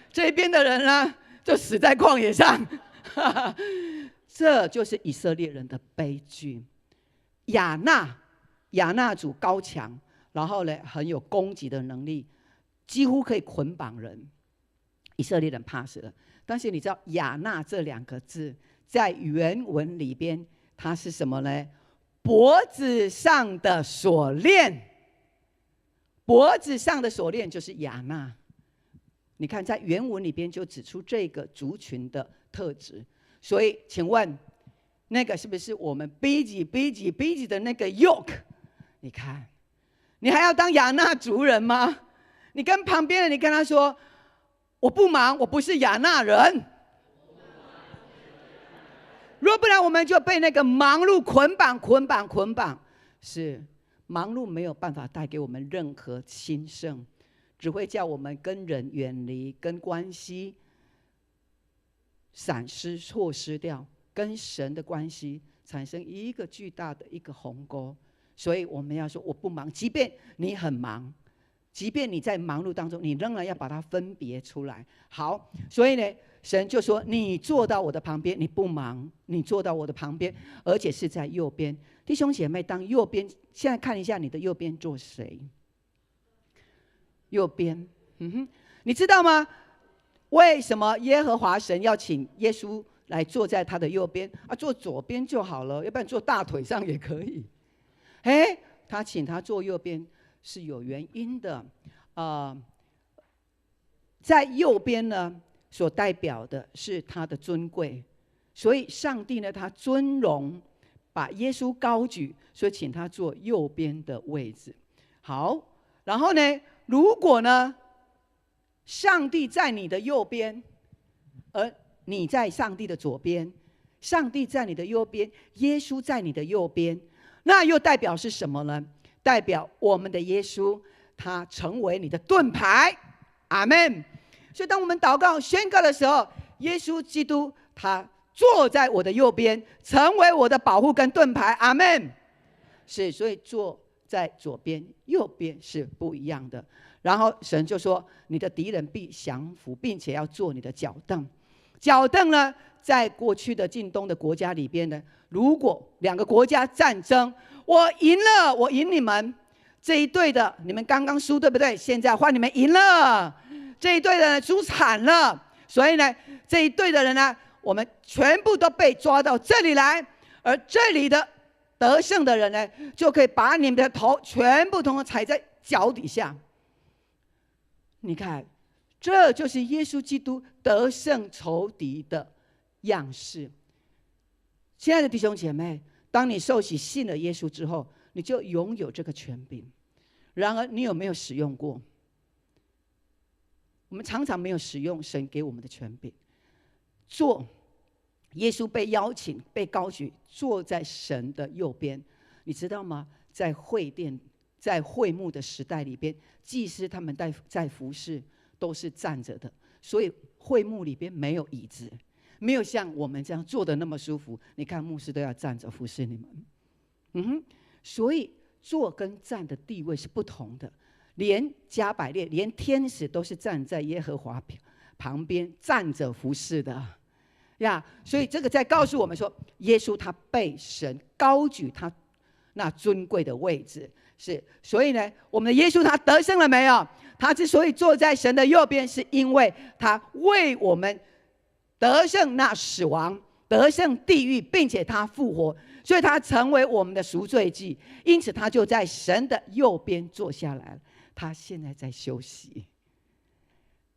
这边的人呢，就死在旷野上。这就是以色列人的悲剧。亚纳族高强，然后呢很有攻击的能力，几乎可以捆绑人。以色列人怕死了。但是你知道亚纳这2个字在原文里边它是什么呢？脖子上的锁链。脖子上的锁链就是亚纳。你看在原文里边就指出这个族群的特质。所以请问那个是不是我们逼急的那个 yoke？ 你看你还要当亚纳族人吗？你跟旁边的你跟他说，我不忙，我不是亚纳人。若不然我们就被那个忙碌捆绑。是忙碌没有办法带给我们任何兴盛，只会叫我们跟人远离，跟关系错失掉，跟神的关系产生一个巨大的一个鸿沟。所以我们要说我不忙，即便你很忙，即便你在忙碌当中，你仍然要把它分别出来。好，所以呢神就说，你坐到我的旁边，你不忙，你坐到我的旁边，而且是在右边。弟兄姐妹，当右边，现在看一下你的右边坐谁？右边，你知道吗？为什么耶和华神要请耶稣来坐在他的右边啊？坐左边就好了，要不然坐大腿上也可以。他请他坐右边是有原因的。在右边呢，所代表的是他的尊贵，所以上帝呢，他尊荣，把耶稣高举，所以请他坐右边的位置。好，然后呢，如果呢，上帝在你的右边，而你在上帝的左边，上帝在你的右边，耶稣在你的右边，那又代表是什么呢？代表我们的耶稣，他成为你的盾牌。阿们。所以当我们祷告宣告的时候，耶稣基督他坐在我的右边，成为我的保护跟盾牌。阿们。是，所以坐在左边右边是不一样的。然后神就说，你的敌人必降服，并且要做你的脚凳。脚凳呢，在过去的近东的国家里边呢，如果两个国家战争，我赢了，我赢你们这一队的，你们刚刚输对不对？现在换你们赢了，这一队的人输惨了，所以呢，这一队的人呢，我们全部都被抓到这里来，而这里的得胜的人呢，就可以把你们的头全部统统踩在脚底下。你看，这就是耶稣基督得胜仇敌的样式。亲爱的弟兄姐妹，当你受洗信了耶稣之后，你就拥有这个权柄。然而，你有没有使用过？我们常常没有使用神给我们的权柄。耶稣被邀请，被高举，坐在神的右边。你知道吗？在会殿，在会幕的时代里边，祭司他们在服侍都是站着的，所以会幕里边没有椅子，没有像我们这样坐的那么舒服。你看牧师都要站着服侍你们，所以坐跟站的地位是不同的。连加百列，连天使都是站在耶和华旁边站着服侍的呀。所以这个在告诉我们说，耶稣他被神高举他那尊贵的位置。是，所以呢，我们的耶稣他得胜了没有？他之所以坐在神的右边，是因为他为我们得胜那死亡，得胜地狱，并且他复活，所以他成为我们的赎罪祭。因此他就在神的右边坐下来了。他现在在休息，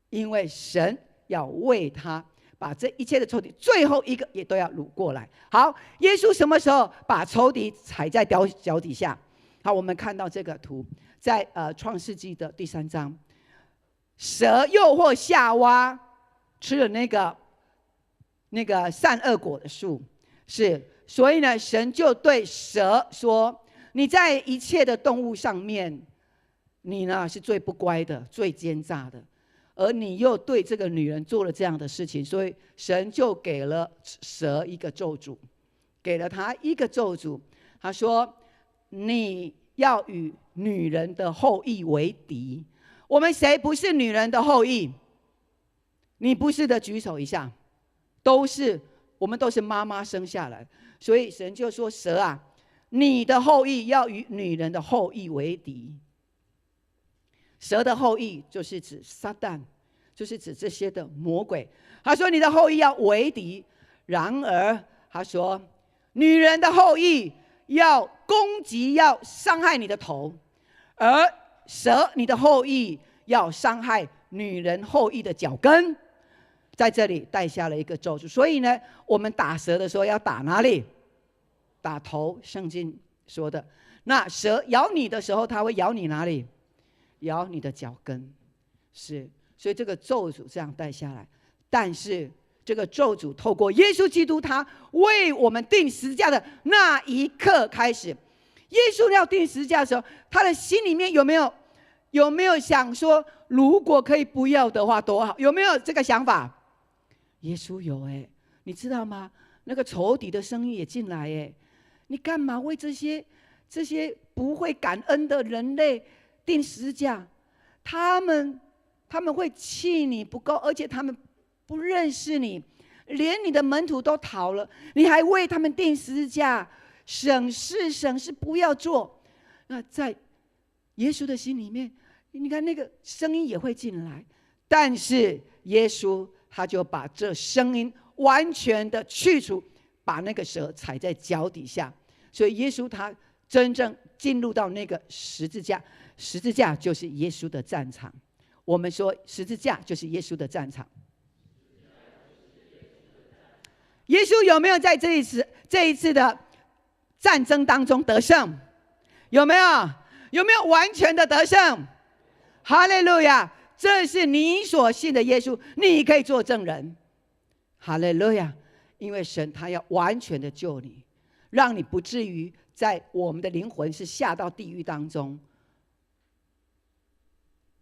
因为神要为他把这一切的仇敌最后一个也都要掳过来。好，耶稣什么时候把仇敌踩在脚底下？好，我们看到这个图，在创世纪的第3章，蛇诱惑夏娃吃了那个善恶果的树，所以呢，神就对蛇说：“你在一切的动物上面，你呢是最不乖的，最奸诈的，而你又对这个女人做了这样的事情，所以神就给了蛇一个咒诅，给了他一个咒诅。他说：你要与女人的后裔为敌。我们谁不是女人的后裔？你不是的，举手一下。我们都是妈妈生下来，所以神就说：蛇啊，你的后裔要与女人的后裔为敌。蛇的后裔就是指撒旦，就是指这些的魔鬼。他说你的后裔要为敌，然而他说女人的后裔要攻击，要伤害你的头，而蛇你的后裔要伤害女人后裔的脚跟。在这里带下了一个咒诅。所以呢，我们打蛇的时候要打哪里？打头，圣经说的。那蛇咬你的时候，它会咬你哪里？咬你的脚跟。所以这个咒诅这样带下来。但是这个咒诅透过耶稣基督他为我们钉十字架的那一刻开始，耶稣要钉十字架的时候，他的心里面有没有想说，如果可以不要的话多好？有没有这个想法？耶稣有你知道吗？那个仇敌的声音也进来你干嘛为这些不会感恩的人类钉十字架？他们会气你不够，而且他们不认识你，连你的门徒都逃了，你还为他们钉十字架，省事不要做。那在耶稣的心里面，你看那个声音也会进来，但是耶稣他就把这声音完全的去除，把那个蛇踩在脚底下。所以耶稣他真正进入到那个十字架，十字架就是耶稣的战场。我们说十字架就是耶稣的战场。耶稣有没有在这一次的战争当中得胜？有没有完全的得胜？哈利路亚！这是你所信的耶稣，你可以做证人。哈利路亚！因为神他要完全的救你，让你不至于在我们的灵魂是下到地狱当中，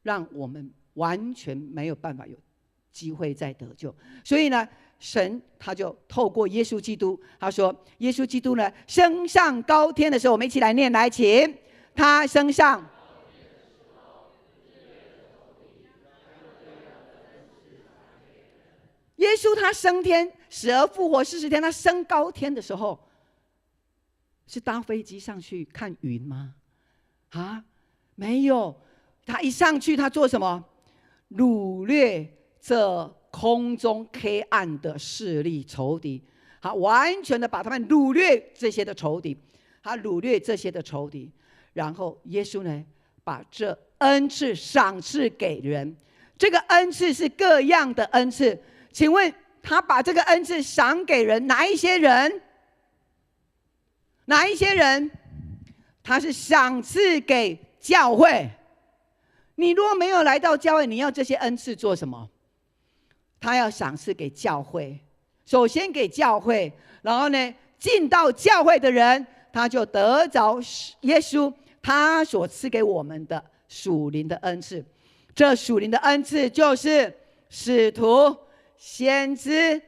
让我们完全没有办法有机会再得救。所以呢，神他就透过耶稣基督，他说耶稣基督呢升上高天的时候，我们一起来念，来请。他升上，耶稣他升天，死而复活40天，他升高天的时候，是搭飞机上去看云吗？啊，没有，他一上去，他做什么？掳掠这空中黑暗的势力仇敌，他完全的把他们掳掠这些的仇敌，他掳掠这些的仇敌，然后耶稣呢，把这恩赐赏赐给人。这个恩赐是各样的恩赐，请问他把这个恩赐赏给人，哪一些人？哪一些人？他是赏赐给教会。你如果没有来到教会，你要这些恩赐做什么？他要赏赐给教会，首先给教会，然后呢，进到教会的人，他就得着耶稣他所赐给我们的属灵的恩赐。这属灵的恩赐就是使徒、先知、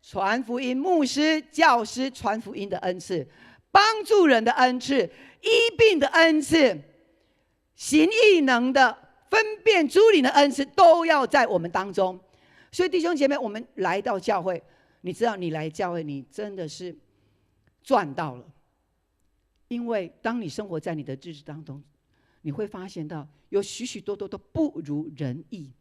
传福音、牧师、教师传福音的恩赐，帮助人的恩赐，医病的恩赐，行异能的、分辨诸灵的恩赐，都要在我们当中。所以弟兄姐妹，我们来到教会，你知道你来教会，你真的是赚到了。因为当你生活在你的日子当中，你会发现到有许许多多都不如人意。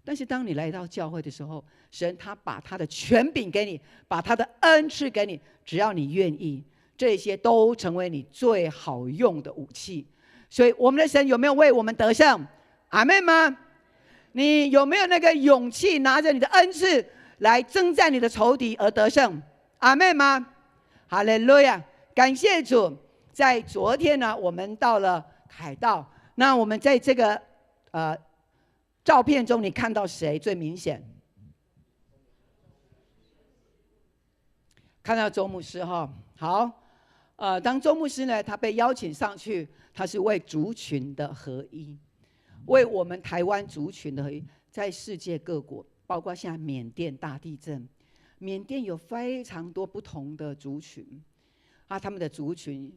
但是当你来到教会的时候，神他把他的权柄给你，把他的恩赐给你，只要你愿意，这些都成为你最好用的武器。所以我们的神有没有为我们得胜？阿们吗？你有没有那个勇气，拿着你的恩赐来征战你的仇敌而得胜？阿们吗？哈利路亚！感谢主。在昨天呢，我们到了海道。那我们在这个照片中，你看到谁最明显？看到周牧师哈。好，当周牧师呢，他被邀请上去，他是为族群的合一，为我们台湾族群的合一，在世界各国，包括现在缅甸大地震，缅甸有非常多不同的族群，他们的族群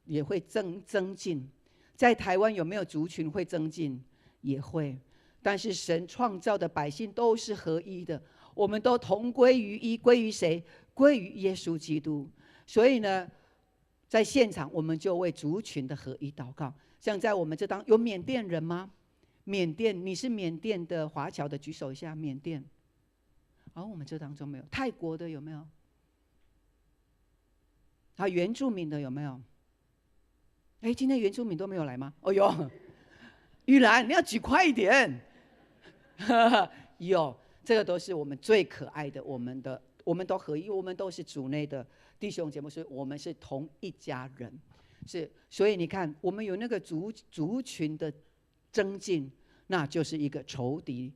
也会增进。在台湾有没有族群会增进？也会。但是神创造的百姓都是合一的，我们都同归于一，归于谁？归于耶稣基督。所以呢，在现场我们就为族群的合一祷告。像在我们这当有缅甸人吗？缅甸，你是缅甸的华侨的举手一下。缅甸，我们这当中没有。泰国的有没有？原住民的有没有？今天原住民都没有来吗？哦哟，玉兰，你要举快一点。有，这个都是我们最可爱的，我们都合一，我们都是主内的弟兄姐妹，所以我们是同一家人。所以你看，我们有那个族群的增进，那就是一个仇敌，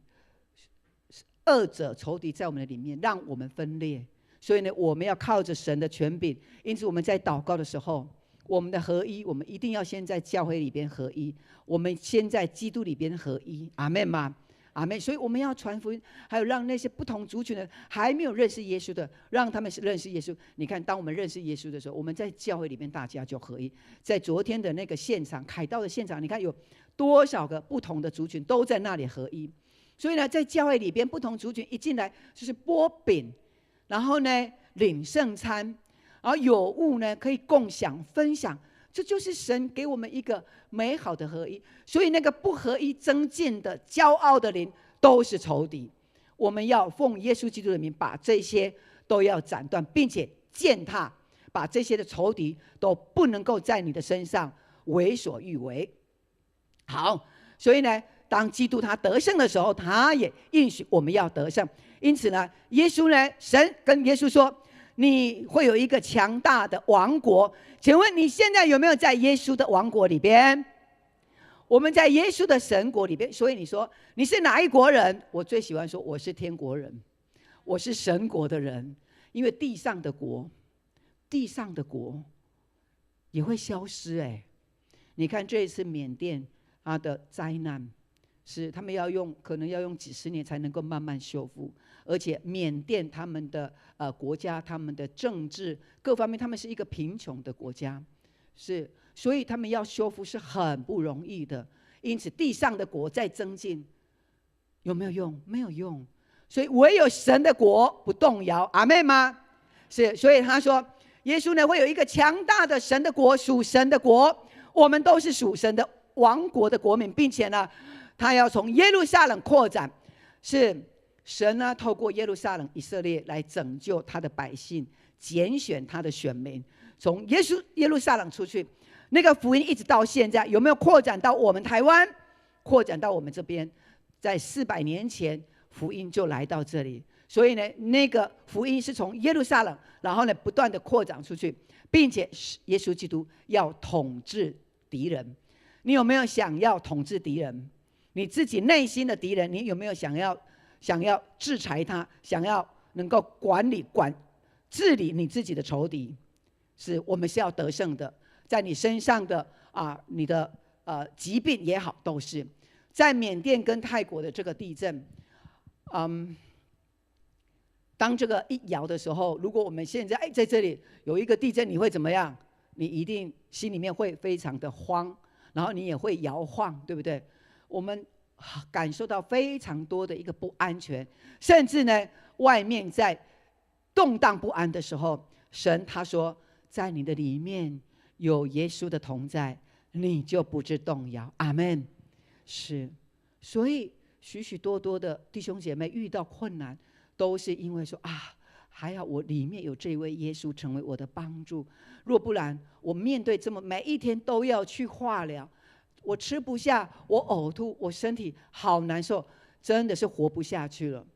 恶者仇敌在我们的里面，让我们分裂。所以呢，我们要靠着神的权柄，因此我们在祷告的时候，我们的合一，我们一定要先在教会里边合一，我们先在基督里边合一。阿们吗？阿们。所以我们要传福音，还有让那些不同族群的还没有认识耶稣的，让他们认识耶稣。你看，当我们认识耶稣的时候，我们在教会里边大家就合一。在昨天的那个现场，凯道的现场，你看有多少个不同的族群都在那里合一。所以呢，在教会里边，不同族群一进来就是擘饼，然后呢领圣餐，然后有物呢可以共享分享，这就是神给我们一个美好的合一。所以那个不合一增进的骄傲的灵都是仇敌，我们要奉耶稣基督的名把这些都要斩断，并且践踏，把这些的仇敌都不能够在你的身上为所欲为。好，所以呢，当基督他得胜的时候，他也应许我们要得胜。因此呢，耶稣呢，神跟耶稣说，你会有一个强大的王国。请问你现在有没有在耶稣的王国里边？我们在耶稣的神国里边。所以你说你是哪一国人？我最喜欢说我是天国人，我是神国的人。因为地上的国也会消失。你看这一次缅甸它的灾难，是他们可能要用几十年才能够慢慢修复。而且缅甸他们的国家，他们的政治各方面，他们是一个贫穷的国家，所以他们要修复是很不容易的。因此地上的国在增进，有没有用？没有用。所以唯有神的国不动摇，阿们吗？是，所以他说，耶稣呢会有一个强大的神的国，属神的国，我们都是属神的王国的国民，并且呢，他要从耶路撒冷扩展，是神呢透过耶路撒冷以色列来拯救他的百姓，拣选他的选民，从耶路撒冷出去，那个福音一直到现在有没有扩展到我们台湾，扩展到我们这边？在400年前，福音就来到这里，所以呢，那个福音是从耶路撒冷，然后呢不断的扩展出去，并且耶稣基督要统治敌人。你有没有想要统治敌人？你自己内心的敌人，你有没有想要制裁他，想要能够治理你自己的仇敌？我们是要得胜的，在你身上的你的疾病也好，都是在缅甸跟泰国的这个地震，当这个一摇的时候，如果我们现在在这里有一个地震，你会怎么样？你一定心里面会非常的慌，然后你也会摇晃，对不对？我们感受到非常多的一个不安全，甚至呢，外面在动荡不安的时候，神他说，在你的里面有耶稣的同在，你就不致动摇。阿们。是，所以许许多多的弟兄姐妹遇到困难，都是因为说还好我里面有这位耶稣成为我的帮助，若不然我面对这么每一天都要去化疗，我吃不下，我呕吐，我身体好难受，真的是活不下去了。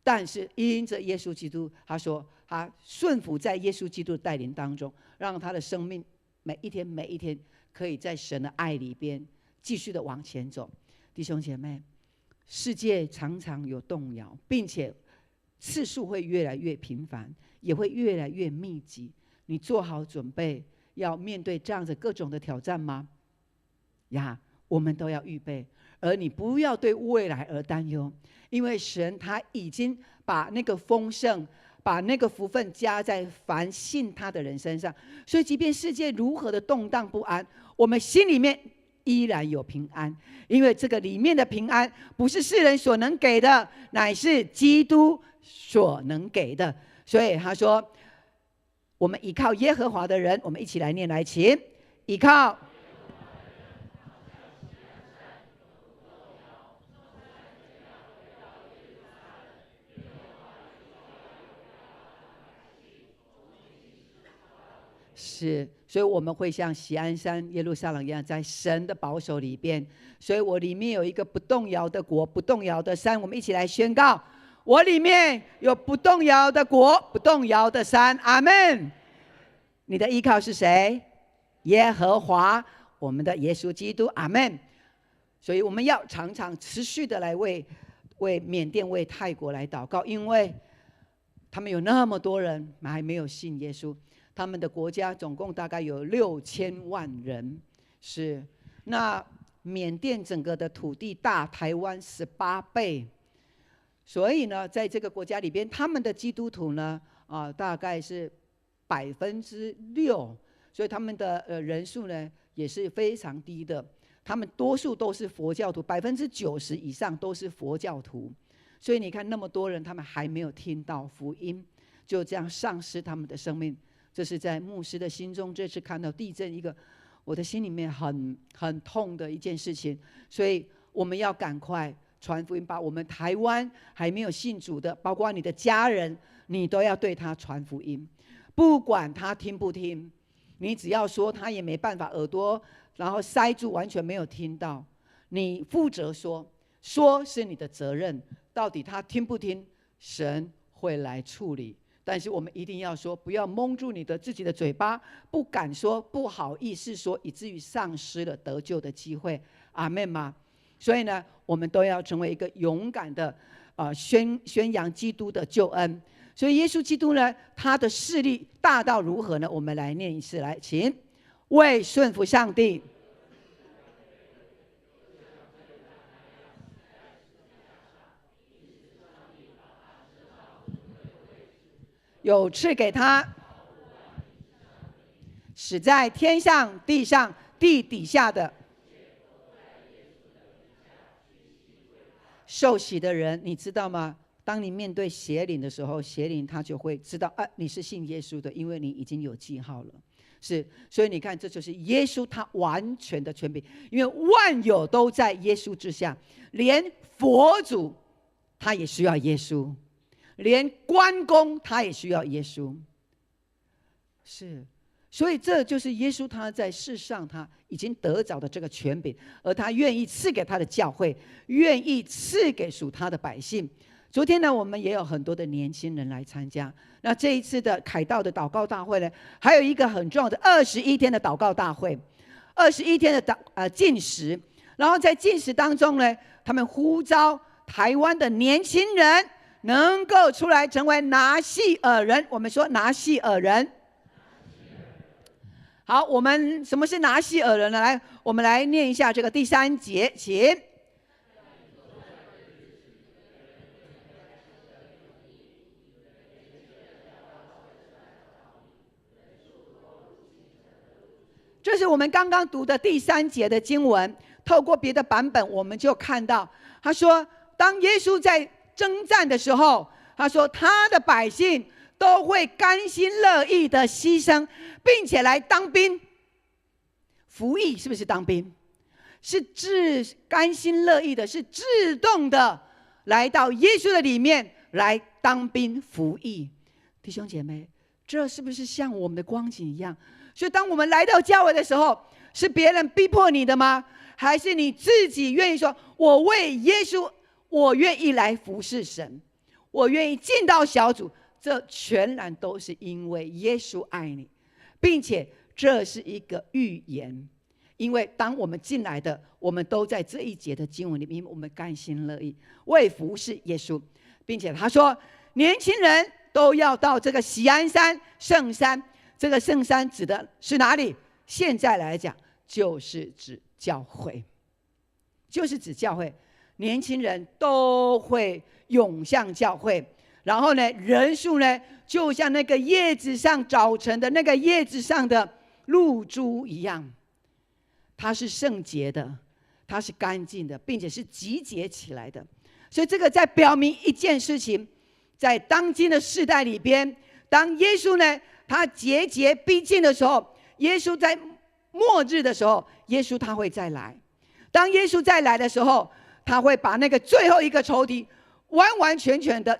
但是因着耶稣基督，他说他顺服在耶稣基督的带领当中，让他的生命每一天可以在神的爱里边继续的往前走。弟兄姐妹，世界常常有动摇，并且次数会越来越频繁，也会越来越密集。你做好准备要面对这样子各种的挑战吗？我们都要预备。而你不要对未来而担忧，因为神他已经把那个丰盛，把那个福分加在凡信他的人身上。所以即便世界如何的动荡不安，我们心里面依然有平安，因为这个里面的平安不是世人所能给的，乃是基督所能给的。所以他说，我们依靠耶和华的人，我们一起来念来，请依靠。是，所以我们会像锡安山、耶路撒冷一样，在神的保守里边。所以我里面有一个不动摇的国，不动摇的山。我们一起来宣告：我里面有不动摇的国，不动摇的山。阿们。你的依靠是谁？耶和华，我们的耶稣基督。阿们。所以我们要常常持续的来为缅甸、为泰国来祷告，因为他们有那么多人还没有信耶稣。他们的国家总共大概有6000万人，是那缅甸整个的土地大台湾18倍，所以呢，在这个国家里边，他们的基督徒呢，大概是6%，所以他们的人数呢也是非常低的。他们多数都是佛教徒，90%以上都是佛教徒，所以你看那么多人，他们还没有听到福音，就这样丧失他们的生命。这是在牧师的心中，这次看到地震，一个我的心里面很痛的一件事情。所以我们要赶快传福音，把我们台湾还没有信主的，包括你的家人，你都要对他传福音，不管他听不听，你只要说，他也没办法，耳朵然后塞住，完全没有听到。你负责说是你的责任，到底他听不听，神会来处理。但是我们一定要说，不要蒙住你的自己的嘴巴，不敢说，不好意思说，以至于丧失了得救的机会。阿们吗？所以呢，我们都要成为一个勇敢的宣扬基督的救恩。所以耶稣基督呢，他的势力大到如何呢？我们来念一次，来，请为顺服上帝。有赐给他使在天上、地上、地底下的受洗的人，你知道吗？当你面对邪灵的时候，邪灵他就会知道，你是信耶稣的，因为你已经有记号了。是，所以你看，这就是耶稣他完全的权柄，因为万有都在耶稣之下，连佛祖他也需要耶稣，连关公他也需要耶稣。是，所以这就是耶稣他在世上他已经得着的这个权柄，而他愿意赐给他的教会，愿意赐给属他的百姓。昨天呢，我们也有很多的年轻人来参加。那这一次的凯道的祷告大会呢，还有一个很重要的21天的祷告大会，21天的禁食。然后在禁食当中呢，他们呼召台湾的年轻人能够出来成为拿细耳人。我们说拿细耳人。好，我们什么是拿细耳人呢？来，我们来念一下这个第3节，请。这是我们刚刚读的第3节的经文，透过别的版本我们就看到，他说当耶稣在征战的时候，他说他的百姓都会甘心乐意的牺牲，并且来当兵。服役是不是当兵？是甘心乐意的，是自动的来到耶稣的里面来当兵服役。弟兄姐妹，这是不是像我们的光景一样？所以当我们来到教会的时候，是别人逼迫你的吗？还是你自己愿意说，我为耶稣，我愿意来服侍神，我愿意进到小组？这全然都是因为耶稣爱你，并且这是一个预言。因为当我们进来的，我们都在这一节的经文里面，我们甘心乐意为服侍耶稣，并且他说年轻人都要到这个锡安山圣山。这个圣山指的是哪里？现在来讲就是指教会，就是指教会。年轻人都会涌向教会，然后呢，人数呢就像那个叶子上早晨的那个叶子上的露珠一样，它是圣洁的，它是干净的，并且是集结起来的。所以这个在表明一件事情，在当今的世代里边，当耶稣呢他节逼近的时候，耶稣在末日的时候，耶稣他会再来。当耶稣再来的时候，他会把那个最后一个仇敌完完全全的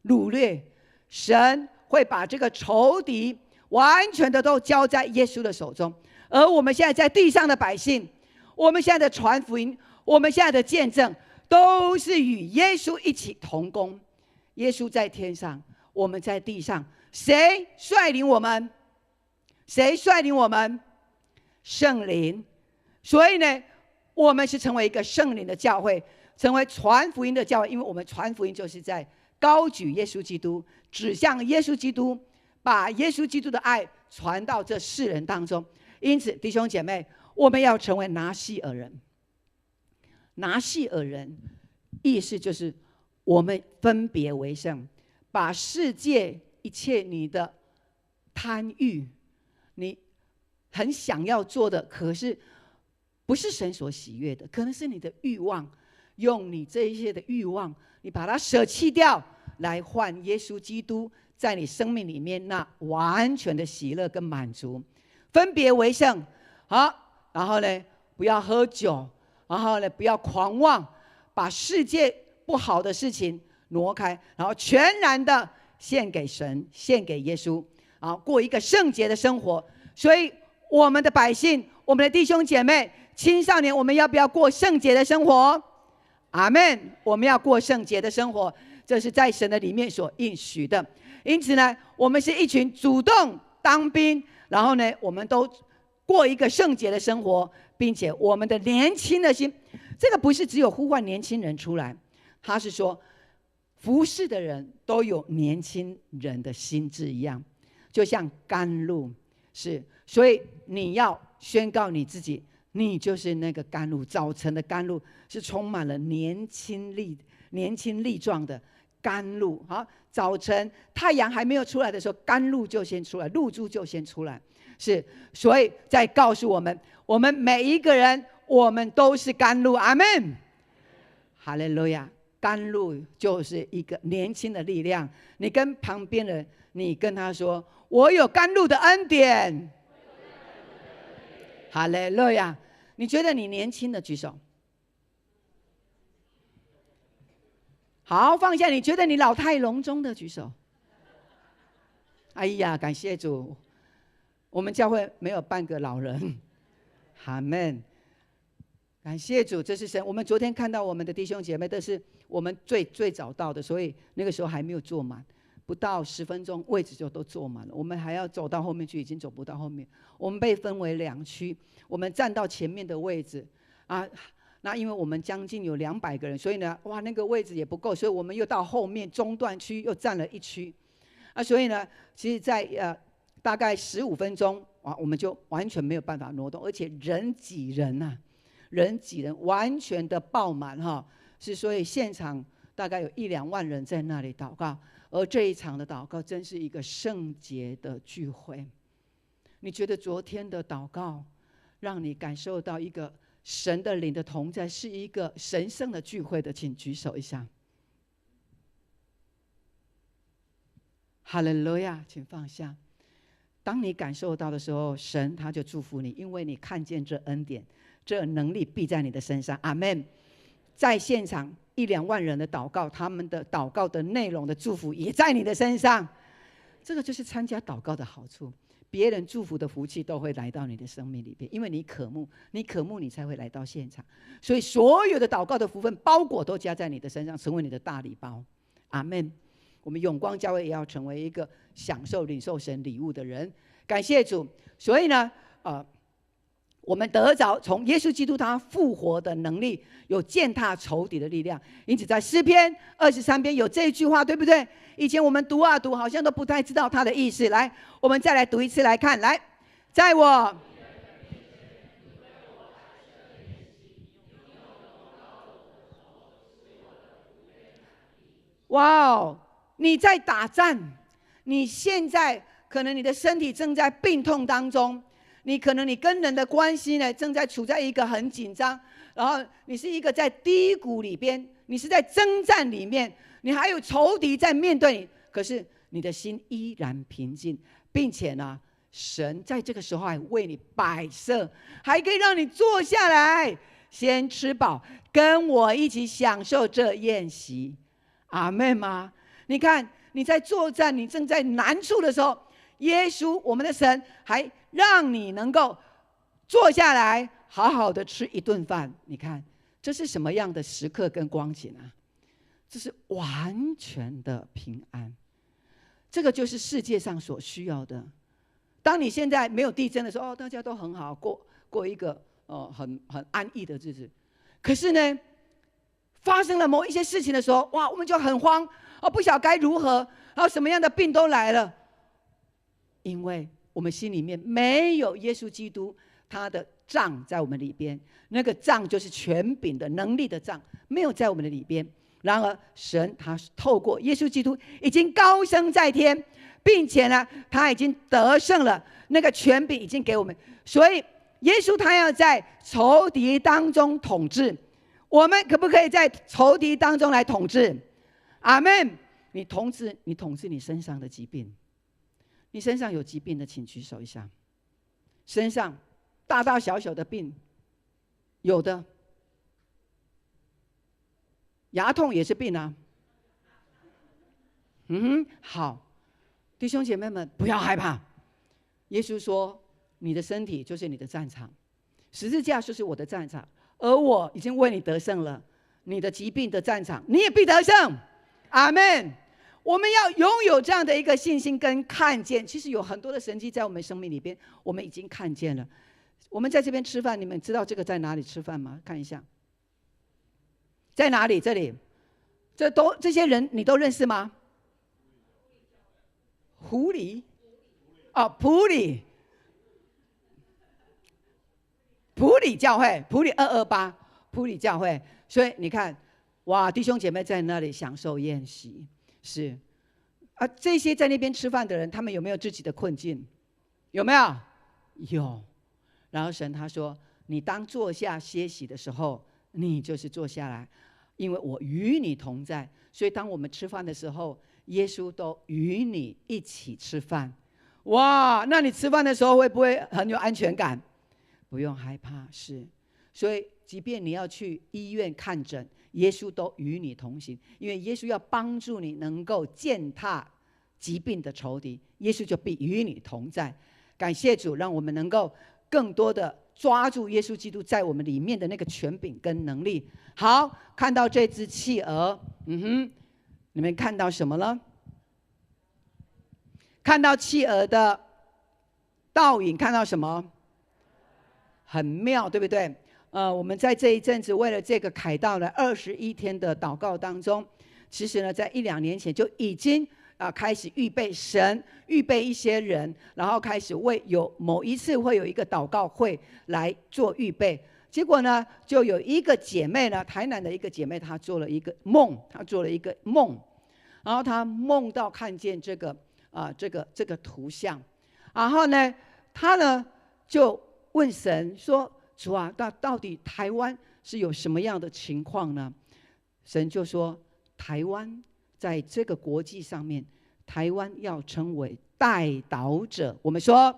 掳掠。神会把这个仇敌完全的都交在耶稣的手中。而我们现在在地上的百姓，我们现在的传福音，我们现在的见证，都是与耶稣一起同工。耶稣在天上，我们在地上。谁率领我们？谁率领我们？圣灵。所以呢，我们是成为一个圣灵的教会，成为传福音的教会。因为我们传福音就是在高举耶稣基督，指向耶稣基督，把耶稣基督的爱传到这世人当中。因此，弟兄姐妹，我们要成为拿细耳人。拿细耳人，意思就是我们分别为圣，把世界一切你的贪欲，你很想要做的，可是不是神所喜悦的，可能是你的欲望，用你这一些的欲望，你把它舍弃掉，来换耶稣基督在你生命里面那完全的喜乐跟满足。分别为圣，好，然后呢，不要喝酒，然后呢，不要狂妄，把世界不好的事情挪开，然后全然的献给神，献给耶稣，啊，过一个圣洁的生活。所以我们的百姓，我们的弟兄姐妹、青少年，我们要不要过圣洁的生活？阿们！我们要过圣洁的生活，这是在神的里面所应许的。因此呢，我们是一群主动当兵，然后呢，我们都过一个圣洁的生活，并且我们的年轻的心，这个不是只有呼唤年轻人出来，他是说服侍的人都有年轻人的心智一样，就像甘露是。所以你要宣告你自己，你就是那个甘露，早晨的甘露是充满了年轻力壮的甘露。好，早晨太阳还没有出来的时候，甘露就先出来，露珠就先出来。是，所以在告诉我们，我们每一个人，我们都是甘露。阿们，哈利路亚。甘露就是一个年轻的力量。你跟旁边人，你跟他说：“我有甘露的恩典。”哈利路亚！你觉得你年轻的举手。好，放下。你觉得你老态龙钟的举手。哎呀，感谢主，我们教会没有半个老人。阿们。感谢主，这是神。我们昨天看到我们的弟兄姐妹，都是我们最早到的，所以那个时候还没有坐满，不到10分钟位置就都坐满了。我们还要走到后面去，已经走不到后面。我们被分为2区，我们站到前面的位置啊。那因为我们将近有200个人，所以呢，哇，那个位置也不够，所以我们又到后面中段区又占了1区啊。所以呢，其实在大概15分钟啊，我们就完全没有办法挪动，而且人挤人啊。人挤人，完全的爆满哈，是所以现场大概有1-2万人在那里祷告，而这一场的祷告真是一个圣洁的聚会。你觉得昨天的祷告让你感受到一个神的灵的同在，是一个神圣的聚会的，请举手一下。哈利路亚，请放下。当你感受到的时候，神他就祝福你，因为你看见这恩典。这能力必在你的身上，阿们。在现场1-2万人的祷告，他们的祷告的内容的祝福也在你的身上。这个就是参加祷告的好处，别人祝福的福气都会来到你的生命里边，因为你渴慕，你才会来到现场。所以所有的祷告的福分包裹都加在你的身上，成为你的大礼包，阿们。我们永光教会也要成为一个享受领受神礼物的人，感谢主。所以呢，我们得着从耶稣基督他复活的能力，有践踏仇敌的力量。因此在诗篇23篇有这一句话，对不对？以前我们读啊读，好像都不太知道它的意思。来，我们再来读一次来看。来，在我哇哦，你在打战，你现在可能你的身体正在病痛当中。你可能你跟人的关系呢，正在处在一个很紧张，然后你是一个在低谷里边，你是在征战里面，你还有仇敌在面对你，可是你的心依然平静，并且呢，神在这个时候还为你摆设，还可以让你坐下来，先吃饱，跟我一起享受这宴席，阿们吗？你看你在作战，你正在难处的时候，耶稣我们的神还让你能够坐下来好好的吃一顿饭。你看这是什么样的时刻跟光景啊？这是完全的平安，这个就是世界上所需要的。当你现在没有地震的时候，大家都很好，过一个很安逸的日子。可是呢，发生了某一些事情的时候，哇，我们就很慌，不晓得该如何，然后什么样的病都来了，因为我们心里面没有耶稣基督他的杖在我们里边，那个杖就是权柄的能力的杖，没有在我们的里边。然而神他透过耶稣基督已经高升在天，并且呢他已经得胜了，那个权柄已经给我们，所以耶稣他要在仇敌当中统治。我们可不可以在仇敌当中来统治？阿们。你统治你身上的疾病，你身上有疾病的请举手一下。身上大大小小的病有的，牙痛也是病啊。好，弟兄姐妹们不要害怕。耶稣说你的身体就是你的战场，十字架就是我的战场，而我已经为你得胜了。你的疾病的战场你也必得胜，阿们。我们要拥有这样的一个信心跟看见，其实有很多的神迹在我们生命里边，我们已经看见了。我们在这边吃饭，你们知道这个在哪里吃饭吗？看一下，在哪里？这里，这些人你都认识吗？狐狸，普里教会，普里228，普里教会。所以你看，哇，弟兄姐妹在那里享受宴席。是这些在那边吃饭的人，他们有没有自己的困境？有没有？有。然后神他说，你当坐下歇息的时候，你就是坐下来，因为我与你同在。所以当我们吃饭的时候，耶稣都与你一起吃饭。哇，那你吃饭的时候会不会很有安全感？不用害怕，是。所以即便你要去医院看诊，耶稣都与你同行，因为耶稣要帮助你能够践踏疾病的仇敌，耶稣就必与你同在。感谢主，让我们能够更多的抓住耶稣基督在我们里面的那个权柄跟能力。好，看到这只企鹅，你们看到什么了？看到企鹅的倒影，看到什么？很妙，对不对？我们在这一阵子为了这个凯道的21天的祷告当中，其实呢，在1-2年前就已经开始预备，神预备一些人，然后开始为某一次会有一个祷告会来做预备。结果呢，就有一个姐妹呢，台南的一个姐妹，她做了一个梦，然后她梦到看见这个图像，然后呢，她呢就问神说：“主啊，到底台湾是有什么样的情况呢？”神就说：“台湾在这个国际上面，台湾要成为代祷者。”我们说，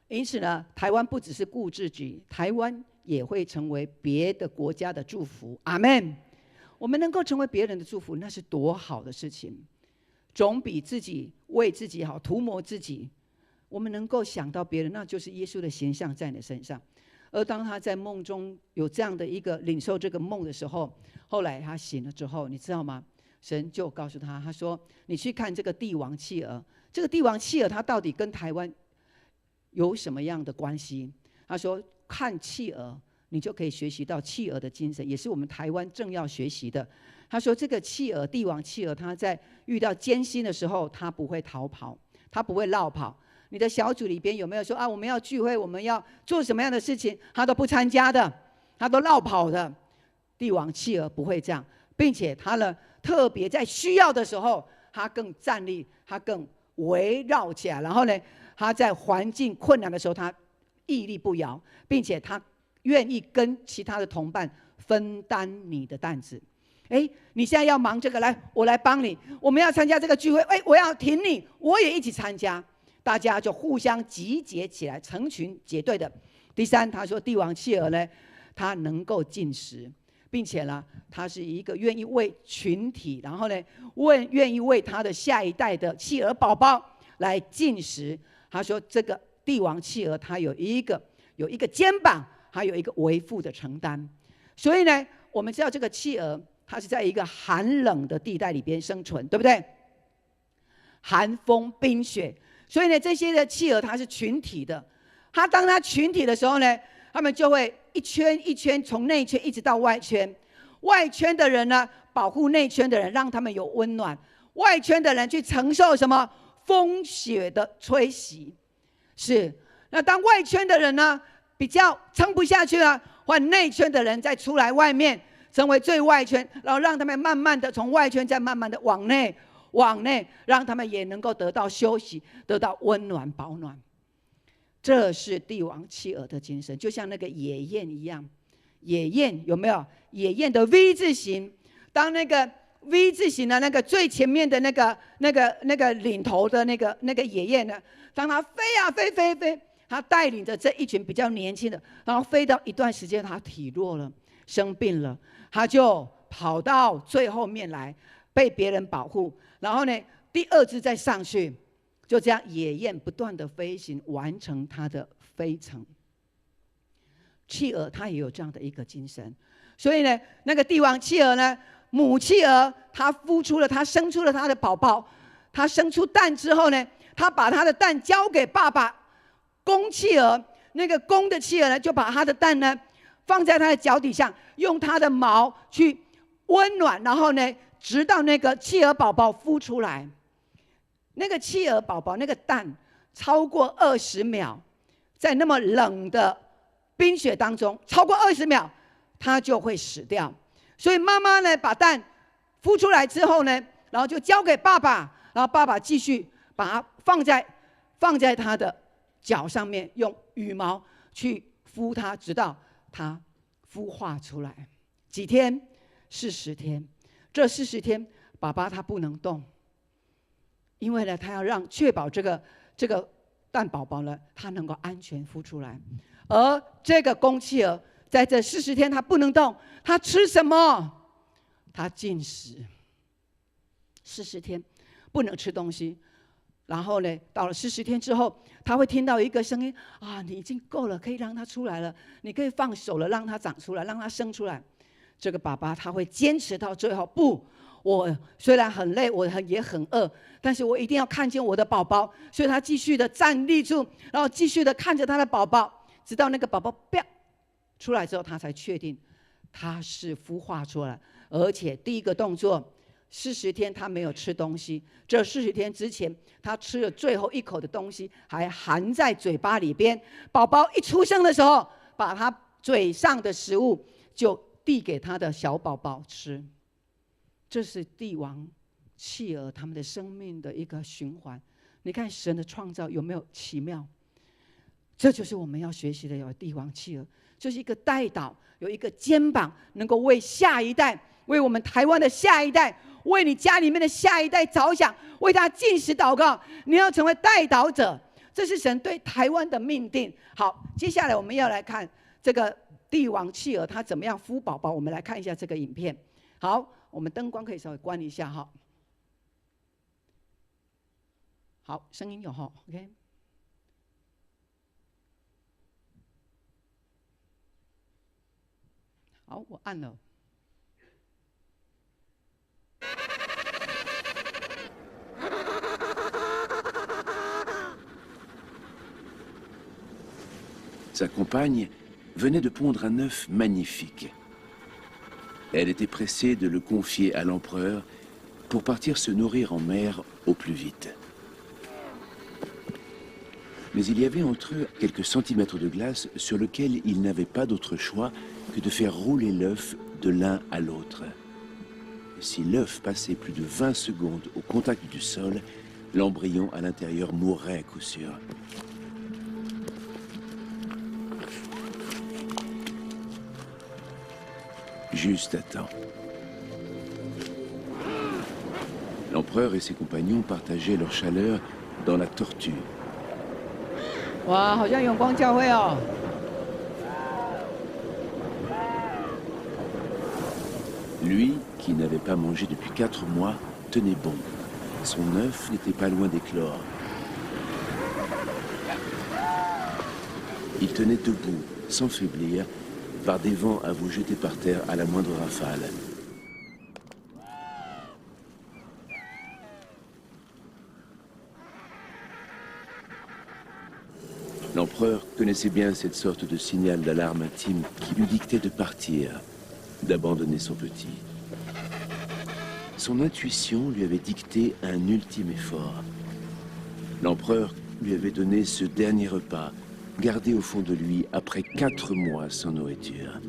因此呢，台湾不只是顾自己，台湾也会成为别的国家的祝福。阿们。我们能够成为别人的祝福，那是多好的事情，总比自己为自己好、涂抹自己。我们能够想到别人，那就是耶稣的形象在你身上。而当他在梦中有这样的一个领受这个梦的时候，后来他醒了之后，你知道吗？神就告诉他，他说：“你去看这个帝王企鹅，这个帝王企鹅它到底跟台湾有什么样的关系？”他说：“看企鹅，你就可以学习到企鹅的精神，也是我们台湾正要学习的。”他说：“这个企鹅，帝王企鹅，它在遇到艰辛的时候，它不会逃跑，它不会落跑。你的小组里边有没有说我们要聚会，我们要做什么样的事情，他都不参加的，他都落跑的？帝王企鹅不会这样，并且他呢，特别在需要的时候，他更站立，他更围绕起来。然后呢，他在环境困难的时候，他屹立不摇，并且他愿意跟其他的同伴分担你的担子。你现在要忙这个，来，我来帮你。我们要参加这个聚会，我要挺你，我也一起参加。大家就互相集结起来，成群结队的。第三，他说帝王企鹅呢，他能够进食，并且呢，他是一个愿意为群体，然后呢，愿意为他的下一代的企鹅宝宝来进食。他说这个帝王企鹅，他有一个肩膀，还有一个为父的承担。所以呢，我们知道这个企鹅，它是在一个寒冷的地带里边生存，对不对？寒风冰雪。所以呢，这些的企鹅它是群体的，当它群体的时候呢，他们就会一圈一圈从内圈一直到外圈，外圈的人呢保护内圈的人，让他们有温暖；外圈的人去承受什么风雪的吹袭。是，那当外圈的人呢比较撑不下去了，换内圈的人再出来外面成为最外圈，然后让他们慢慢的从外圈再慢慢的往内，让他们也能够得到休息，得到温暖保暖。这是帝王企鹅的精神，就像那个野雁一样。野雁有没有？野雁的 V 字形，当那个 V 字形的那个最前面的那个领头的那个野雁呢，当它飞啊飞，它带领着这一群比较年轻的，然后飞到一段时间，它体弱了，生病了，它就跑到最后面来，被别人保护。然后呢，第二只再上去，就这样野雁不断的飞行，完成它的飞程。企鹅它也有这样的一个精神，所以呢，那个帝王企鹅呢，母企鹅它生出了它的宝宝，它生出蛋之后呢，它把它的蛋交给爸爸。公企鹅，那个公的企鹅呢，就把它的蛋呢放在它的脚底下，用它的毛去温暖，然后呢，直到那个企鹅宝宝孵出来。那个企鹅宝宝那个蛋超过20秒，在那么冷的冰雪当中，超过20秒，它就会死掉。所以妈妈呢，把蛋孵出来之后呢，然后就交给爸爸，然后爸爸继续把它放在他的脚上面，用羽毛去孵它，直到它孵化出来。几天？40天。这40天，爸爸他不能动，因为呢，他要确保这个蛋宝宝呢，他能够安全孵出来。而这个公企鹅在这40天，他不能动，他吃什么？他禁食，40天不能吃东西。然后呢，到了40天之后，他会听到一个声音啊，你已经够了，可以让他出来了，你可以放手了，让他长出来，让他生出来。这个爸爸他会坚持到最后，不，我虽然很累，我也很饿，但是我一定要看见我的宝宝，所以他继续的站立住，然后继续的看着他的宝宝，直到那个宝宝出来之后，他才确定他是孵化出来，而且第一个动作。40天他没有吃东西，这40天之前，他吃了最后一口的东西，还含在嘴巴里边。宝宝一出生的时候，把他嘴上的食物就递给他的小宝宝吃。这是帝王企鹅他们的生命的一个循环。你看神的创造有没有奇妙？这就是我们要学习的，有帝王企鹅，就是一个代祷，有一个肩膀，能够为下一代，为我们台湾的下一代。为你家里面的下一代着想，为他禁食祷告，你要成为代祷者，这是神对台湾的命定。好，接下来我们要来看这个帝王企鹅他怎么样孵宝宝，我们来看一下这个影片。好，我们灯光可以稍微关一下哈。好，声音有哈 ，OK。好，我按了。Sa compagne venait de pondre un œuf magnifique. Elle était pressée de le confier à l'empereur pour partir se nourrir en mer au plus vite. Mais il y avait entre eux quelques centimètres de glace sur lesquels ils n'avaient pas d'autre choix que de faire rouler l'œuf de l'un à l'autre. Si l'œuf passait plus de 20 secondes au contact du sol, l'embryon à l'intérieur mourrait à coup sûr. Juste à temps. L'empereur et ses compagnons partageaient leur chaleur dans la tortue. 哇，好像永光教会哦。Lui, qui n'avait pas mangé depuis 4 mois, tenait bon. Son œuf n'était pas loin d'éclore. Il tenait debout, sans faiblir, par des vents à vous jeter par terre à la moindre rafale. L'empereur connaissait bien cette sorte de signal d'alarme intime qui lui dictait de partir, d'abandonner son petit. Son intuition lui avait dicté un ultime effort. L'empereur lui avait donné ce dernier repas, gardé au fond de lui après 4 mois sans nourriture.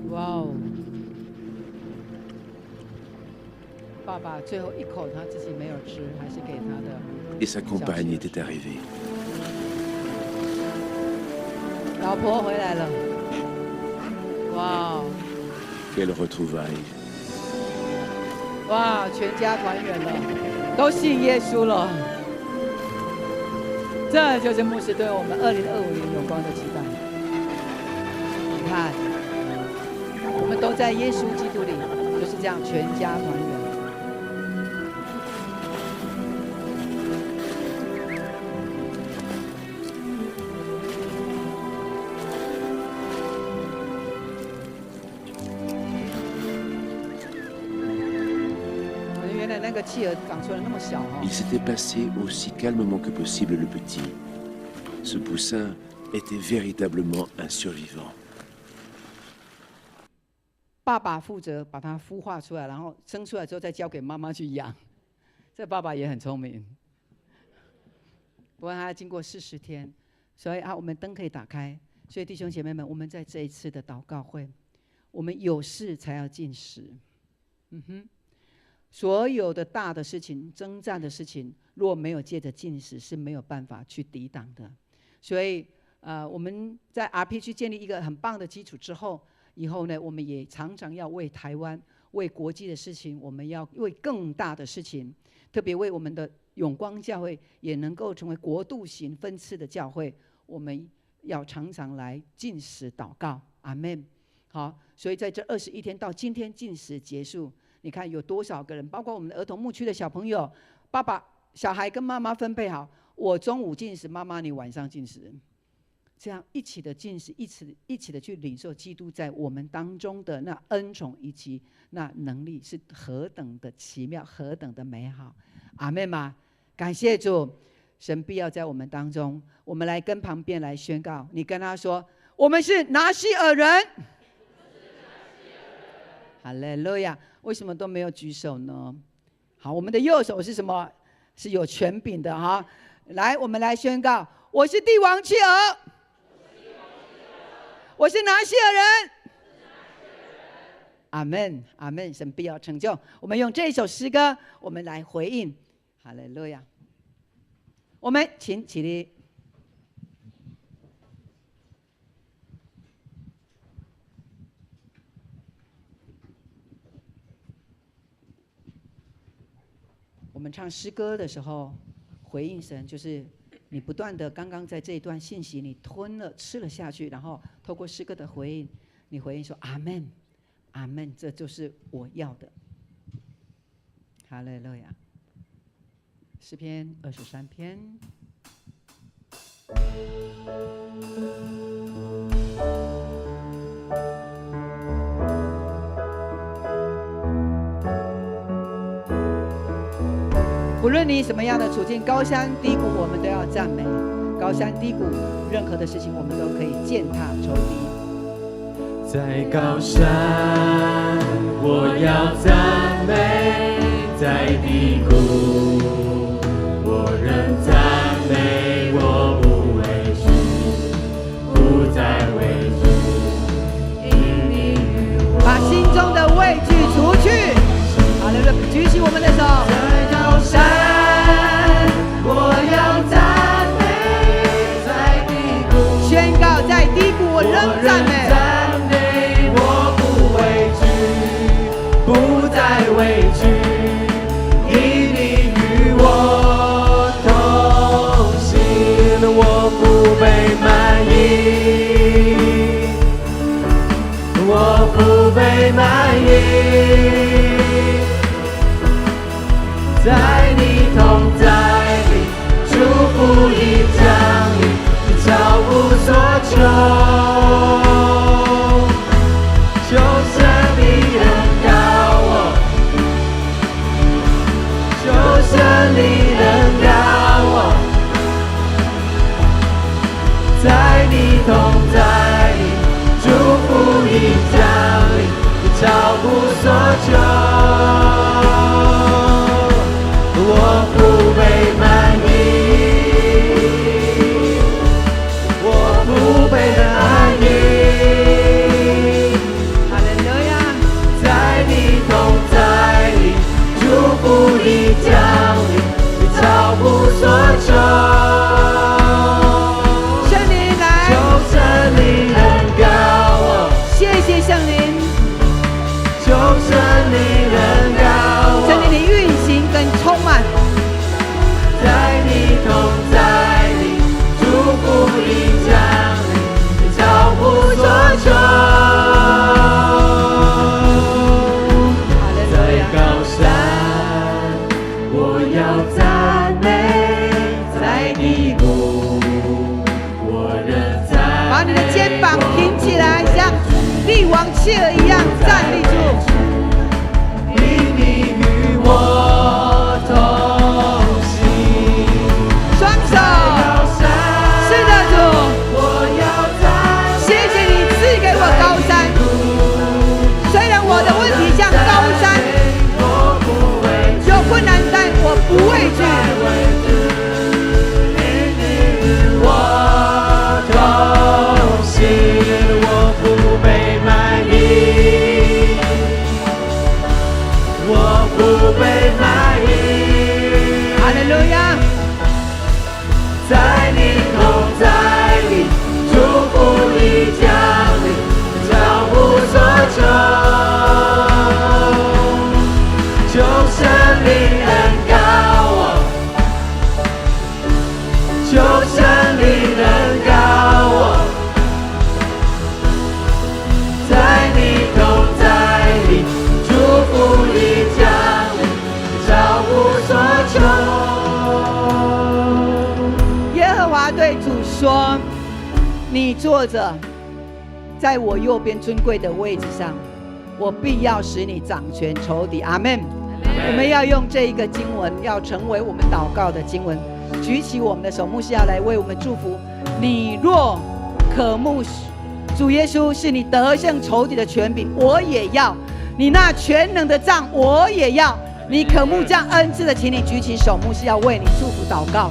Wow. 爸爸最后一口他自己没有吃，还是给他的。Et sa compagne était arrivée. 老婆回来了。哇。Quelle retrouvaille. 哇，全家团圆了，都信耶稣了。这就是牧师对我们2025年永光的期待。你看，我们都在耶稣基督里，就是这样全家团圆。原来那个企鹅长出来那么小哈。Il s'était passé aussi calmement que possible le petit. Ce poussin était véritablement un survivant. 爸爸负责把它孵化出来，然后生出来之后再交给妈妈去养。这爸爸也很聪明。不过他经过40天，所以我们灯可以打开。所以弟兄姐妹们，我们在这一次的祷告会，我们有事才要禁食。所有的大的事情、征战的事情，若没有借着禁食，是没有办法去抵挡的。所以，我们在 RPG 建立一个很棒的基础之后，以后呢，我们也常常要为台湾、为国际的事情，我们要为更大的事情，特别为我们的永光教会也能够成为国度型分赐的教会，我们要常常来禁食祷告。阿们。好，所以在这21天到今天禁食结束，你看有多少个人，包括我们的儿童牧区的小朋友，爸爸小孩跟妈妈分配好，我中午禁食，妈妈你晚上禁食，这样一起的禁食，一起的去领受基督在我们当中的那恩宠以及那能力，是何等的奇妙，何等的美好。阿们吗？感谢主，神必要在我们当中。我们来跟旁边来宣告，你跟他说，我们是拿西尔人。哈利路亚！为什么都没有举手呢？好，我们的右手是什么？是有权柄的哈。来，我们来宣告：我是帝王妻儿，我是拿西尔人。阿们，阿们！神必要成就。我们用这一首诗歌，我们来回应。哈利路亚！我们请起立。我们唱诗歌的时候，回应神，就是你不断的，刚刚在这一段信息，你吞了、吃了下去，然后透过诗歌的回应，你回应说：“阿门，阿门，这就是我要的。”哈利路亚。诗篇23篇。无论你什么样的处境，高山低谷，我们都要赞美。高山低谷，任何的事情，我们都可以践踏仇敌。在高山，我要赞美；在低谷，我仍赞美。我不畏惧，不再畏惧，因你与我。把心中的畏惧除去。好了，举起我们的手。在高山，我要赞美；在低谷，宣告在低谷我仍赞美。我不畏惧，不再畏惧，因你与我同行，我不被满意，我不被满意。在你同在里，祝福已降临，你超乎所求，求神你能高我，求神你能高我，在你同在里，祝福已降临，你超乎所求。我不被满意，我不被满意。哈利路亚！在你同在里，祝福已降临，你超乎所求。圣灵来，求圣灵能高我，谢谢圣灵。求圣灵能高我，圣灵的运行跟充满。在你同在里，祝福已降临，你超乎所求。在高山，我要赞美；在低谷，我仍赞美。把你的肩膀挺起来，像帝王妻儿一样站立住。因你与我同行。双手，是的，主，谢谢你赐给我高山。虽然我的问题像高山，有困难，但我不畏惧。我同行，我不被满意，你坐着在我右边尊贵的位置上，我必要使你掌权仇敌。阿们。我们要用这一个经文，要成为我们祷告的经文。举起我们的手，牧师要来为我们祝福。你若渴慕主耶稣是你得胜仇敌的权柄，我也要；你那全能的杖，我也要。你渴慕这样恩赐的，请你举起手，牧师要为你祝福祷告。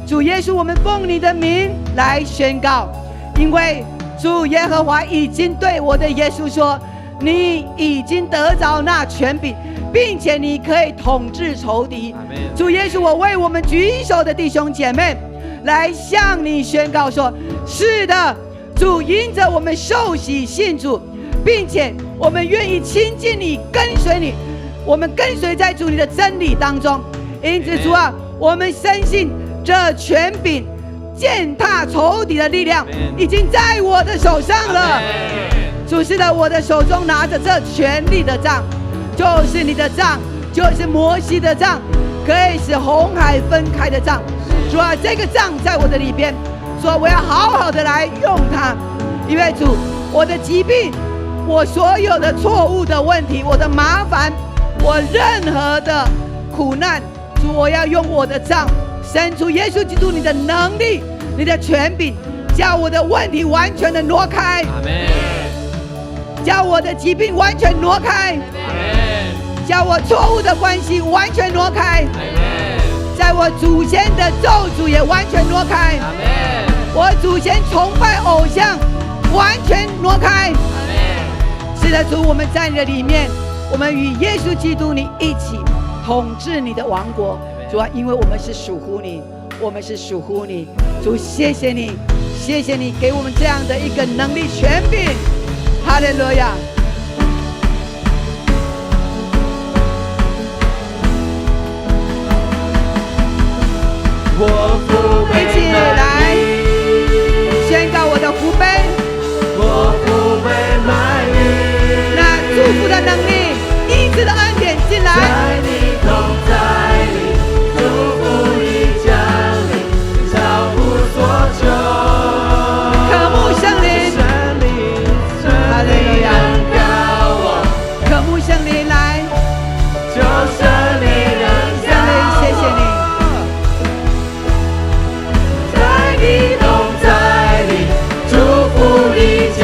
主耶稣，我们奉你的名来宣告，因为主耶和华已经对我的耶稣说，你已经得着那权柄，并且你可以统治仇敌。主耶稣，我为我们举手的弟兄姐妹来向你宣告说，是的，主因着我们受洗信主，并且我们愿意亲近你，跟随你，我们跟随在主你的真理当中。因此主啊，我们深信这权柄践踏仇敌的力量已经在我的手上了。主，是的，我的手中拿着这权力的杖，就是你的杖，就是摩西的杖，可以使红海分开的杖。主啊，这个杖在我的里边，说我要好好的来用它，因为主，我的疾病，我所有的错误的问题，我的麻烦，我任何的苦难，主，我要用我的杖，伸出耶稣基督你的能力，你的权柄，叫我的问题完全的挪开，叫我的疾病完全挪开，叫我错误的关系完全挪开，在我祖先的咒诅也完全挪开，我祖先崇拜偶像完全挪开。是的，主，我们在你的里面，我们与耶稣基督你一起统治你的王国。主啊，因为我们是属乎你，我们是属乎你。主，谢谢你，谢谢你给我们这样的一个能力权柄。哈利路亚。我福杯一起来宣告我的福杯，我福杯满溢，那祝福的能力，医治的恩典进来，在你同在里，祝福已降临，超乎所求。渴慕圣灵，哈利路亚，渴慕圣灵来，就圣灵圣灵，谢谢你。你同在里，祝福已降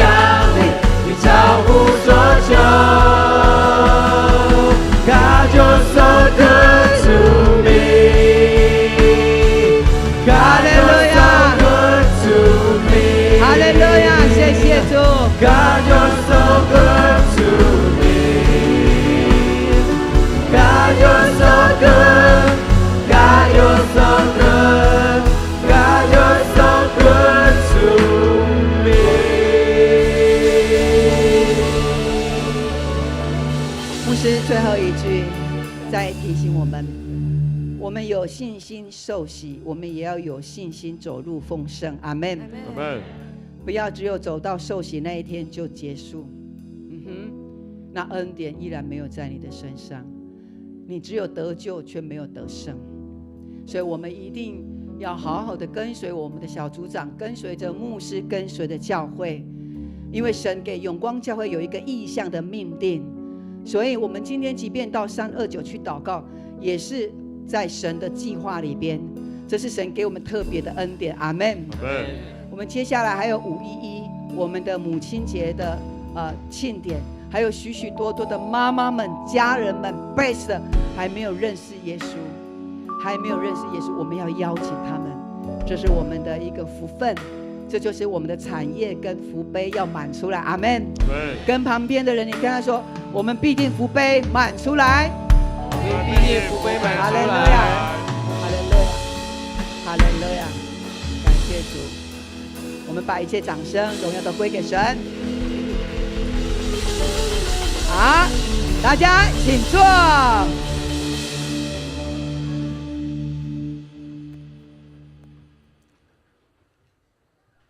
临，你超乎所求。God, you're so good to me. God, you're so good to me. 哈利路亚，谢谢主。God, you're so good to me. God, you're so good. God, you're so good. God, you're so good to me. 牧师最后一句再提醒我们，我们有信心受洗，我们也要有信心走入丰盛。阿们。阿们。不要只有走到受洗那一天就结束，那恩典依然没有在你的身上，你只有得救却没有得胜。所以我们一定要好好的跟随我们的小组长，跟随着牧师，跟随着教会，因为神给永光教会有一个异象的命定，所以我们今天即便到329去祷告，也是在神的计划里边，这是神给我们特别的恩典。阿们。我们接下来还有511我们的母亲节的庆典，还有许许多多的妈妈们、家人们 ，base 的还没有认识耶稣，还没有认识耶稣，我们要邀请他们，这是我们的一个福分，这就是我们的产业跟福杯要满出来。阿们。跟旁边的人，你跟他说，我们必定福杯满出来，必定福杯满出来。哈利路亚，哈利路亚，哈利路亚，感谢主。我们把一切掌声、荣耀都归给神。好，大家请坐。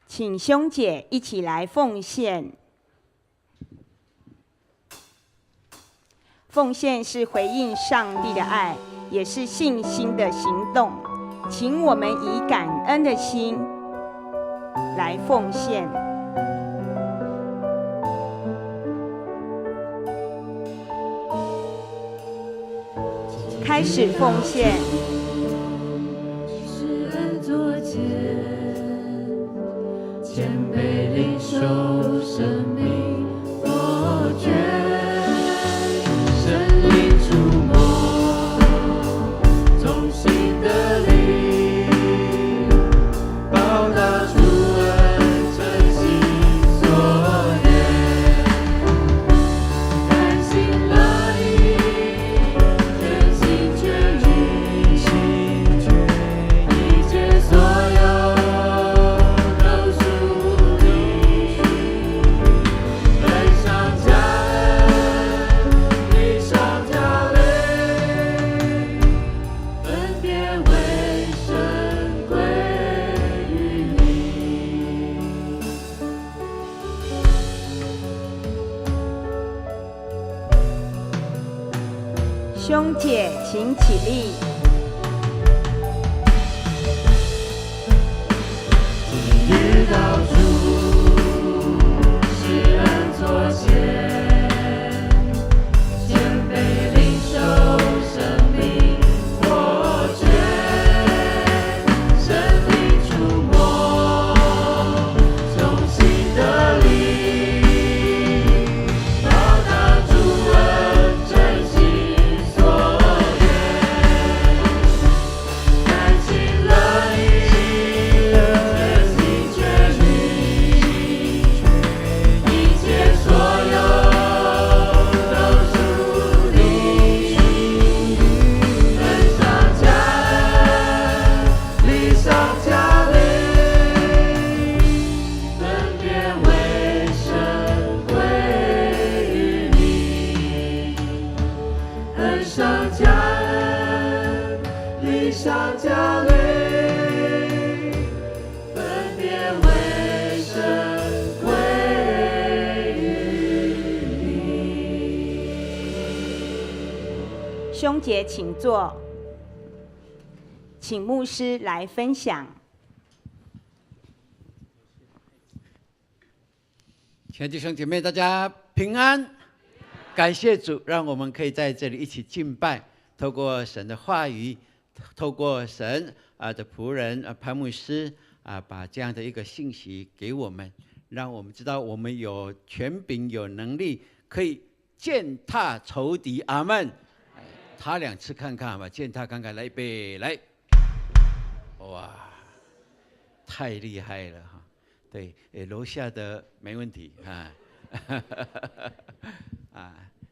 请兄姐一起来奉献。奉献是回应上帝的爱，也是信心的行动。请我们以感恩的心来奉献。开始奉献。施恩座前，谦卑领受生命我权，神灵触摸，衷心的灵，报答主恩，真心所愿，甘心乐意，全心全意，一切所有都属你，恩上加恩，力上加力，分别为神归于你。兄姐，请起立。遇到主，施恩座前，谦卑领受生命我权，神灵触摸，衷心的灵，报答主恩，真心所愿，甘心乐意，全心全意，一切所有都属你，恩上加恩，力上加力，分别为神归于你，恩上加恩，力上加力，分别为神归于你。兄姐，请坐。请牧师来分享。亲爱的弟兄姐妹，大家平安，感谢主，让我们可以在这里一起敬拜，透过神的话语，透过神的仆人潘牧师把这样的一个信息给我们，让我们知道我们有权柄、有能力，可以践踏仇敌。阿们。他2次看看吧，践踏看看，来，预备，来，哇，太厉害了哈！对，楼下的没问题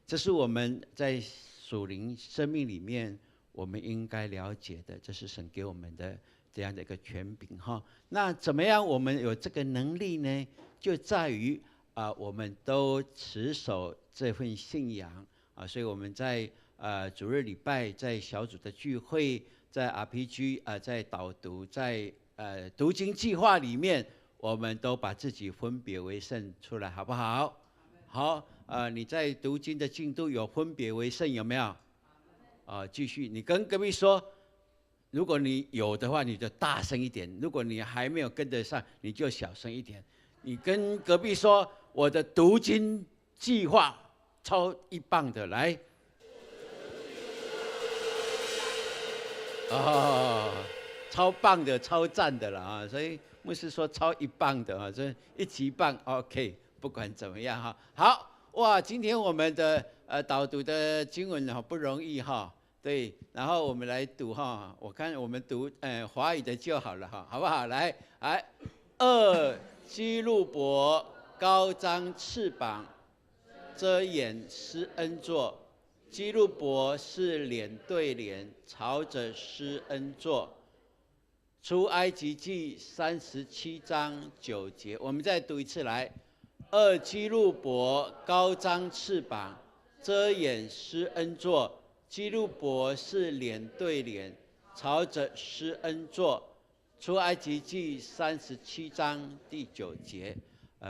这是我们在属灵生命里面我们应该了解的，这是神给我们的这样的一个权柄哈。那怎么样我们有这个能力呢？就在于我们都持守这份信仰所以我们在主日礼拜，在小组的聚会，在 RPG 在导读，在读经计划里面，我们都把自己分别为圣出来，好不好？好，你在读经的进度有分别为圣有没有？继续，你跟隔壁说，如果你有的话，你就大声一点；如果你还没有跟得上，你就小声一点。你跟隔壁说，我的读经计划超1磅的，来。超棒的，超赞的了所以牧师说超1磅的所以1级棒 OK， 不管怎么样好哇，今天我们的导读的经文不容易对，然后我们来读我看我们读华语的就好了好不好？来，2基路伯高张翅膀，遮掩施恩座。基路伯是脸对脸，朝着施恩座。出埃及记37章9节，我们再读一次来。2基路伯高张翅膀，遮掩施恩座。基路伯是脸对脸，朝着施恩座。出埃及记37章第9节。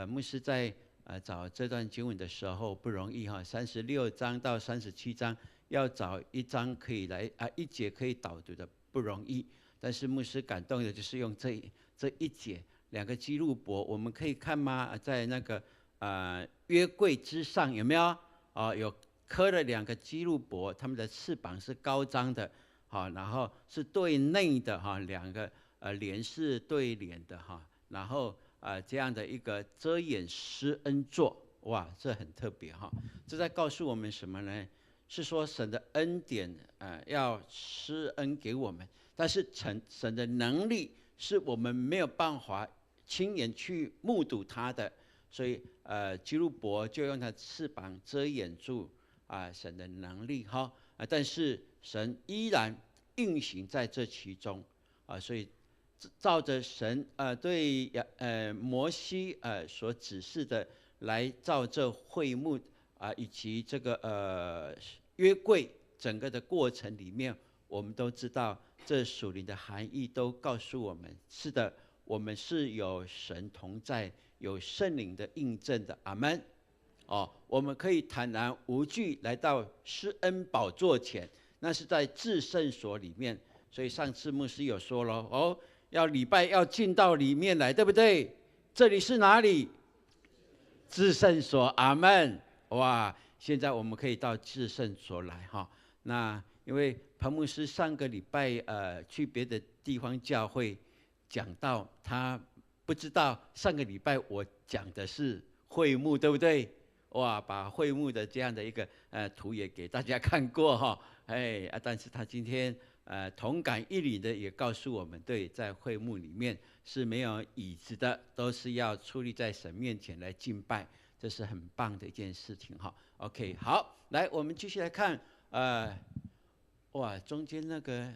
牧师在找这段经文的时候不容易36章到37章要找一章可以来一节可以导读的不容易，但是牧师感动的就是用这一节两个基路伯，我们可以看吗？在那个约柜之上有没有？有刻了两个基路伯，他们的翅膀是高张的，然后是对内的两个脸是对脸的然后这样的一个遮掩施恩座，哇，这很特别这在告诉我们什么呢？是说神的恩典要施恩给我们，但是神的能力是我们没有办法亲眼去目睹他的，所以基路伯就用他的翅膀遮掩住神的能力但是神依然运行在这其中所以照着神对摩西所指示的来照这会幕以及这个约柜整个的过程里面，我们都知道这属灵的含义都告诉我们，是的，我们是有神同在，有圣灵的印证的，阿们。我们可以坦然无惧来到施恩宝座前，那是在至圣所里面。所以上次牧师有说了要礼拜要进到里面来，对不对？这里是哪里？至圣所，阿们。哇，现在我们可以到至圣所来那因为彭牧师上个礼拜去别的地方教会讲到，他不知道上个礼拜我讲的是会幕，对不对？哇，把会幕的这样的一个图也给大家看过但是他今天同感一理的也告诉我们，对，在会幕里面是没有椅子的，都是要矗立在神面前来敬拜，这是很棒的一件事情OK， 好，来我们继续来看哇，中间那个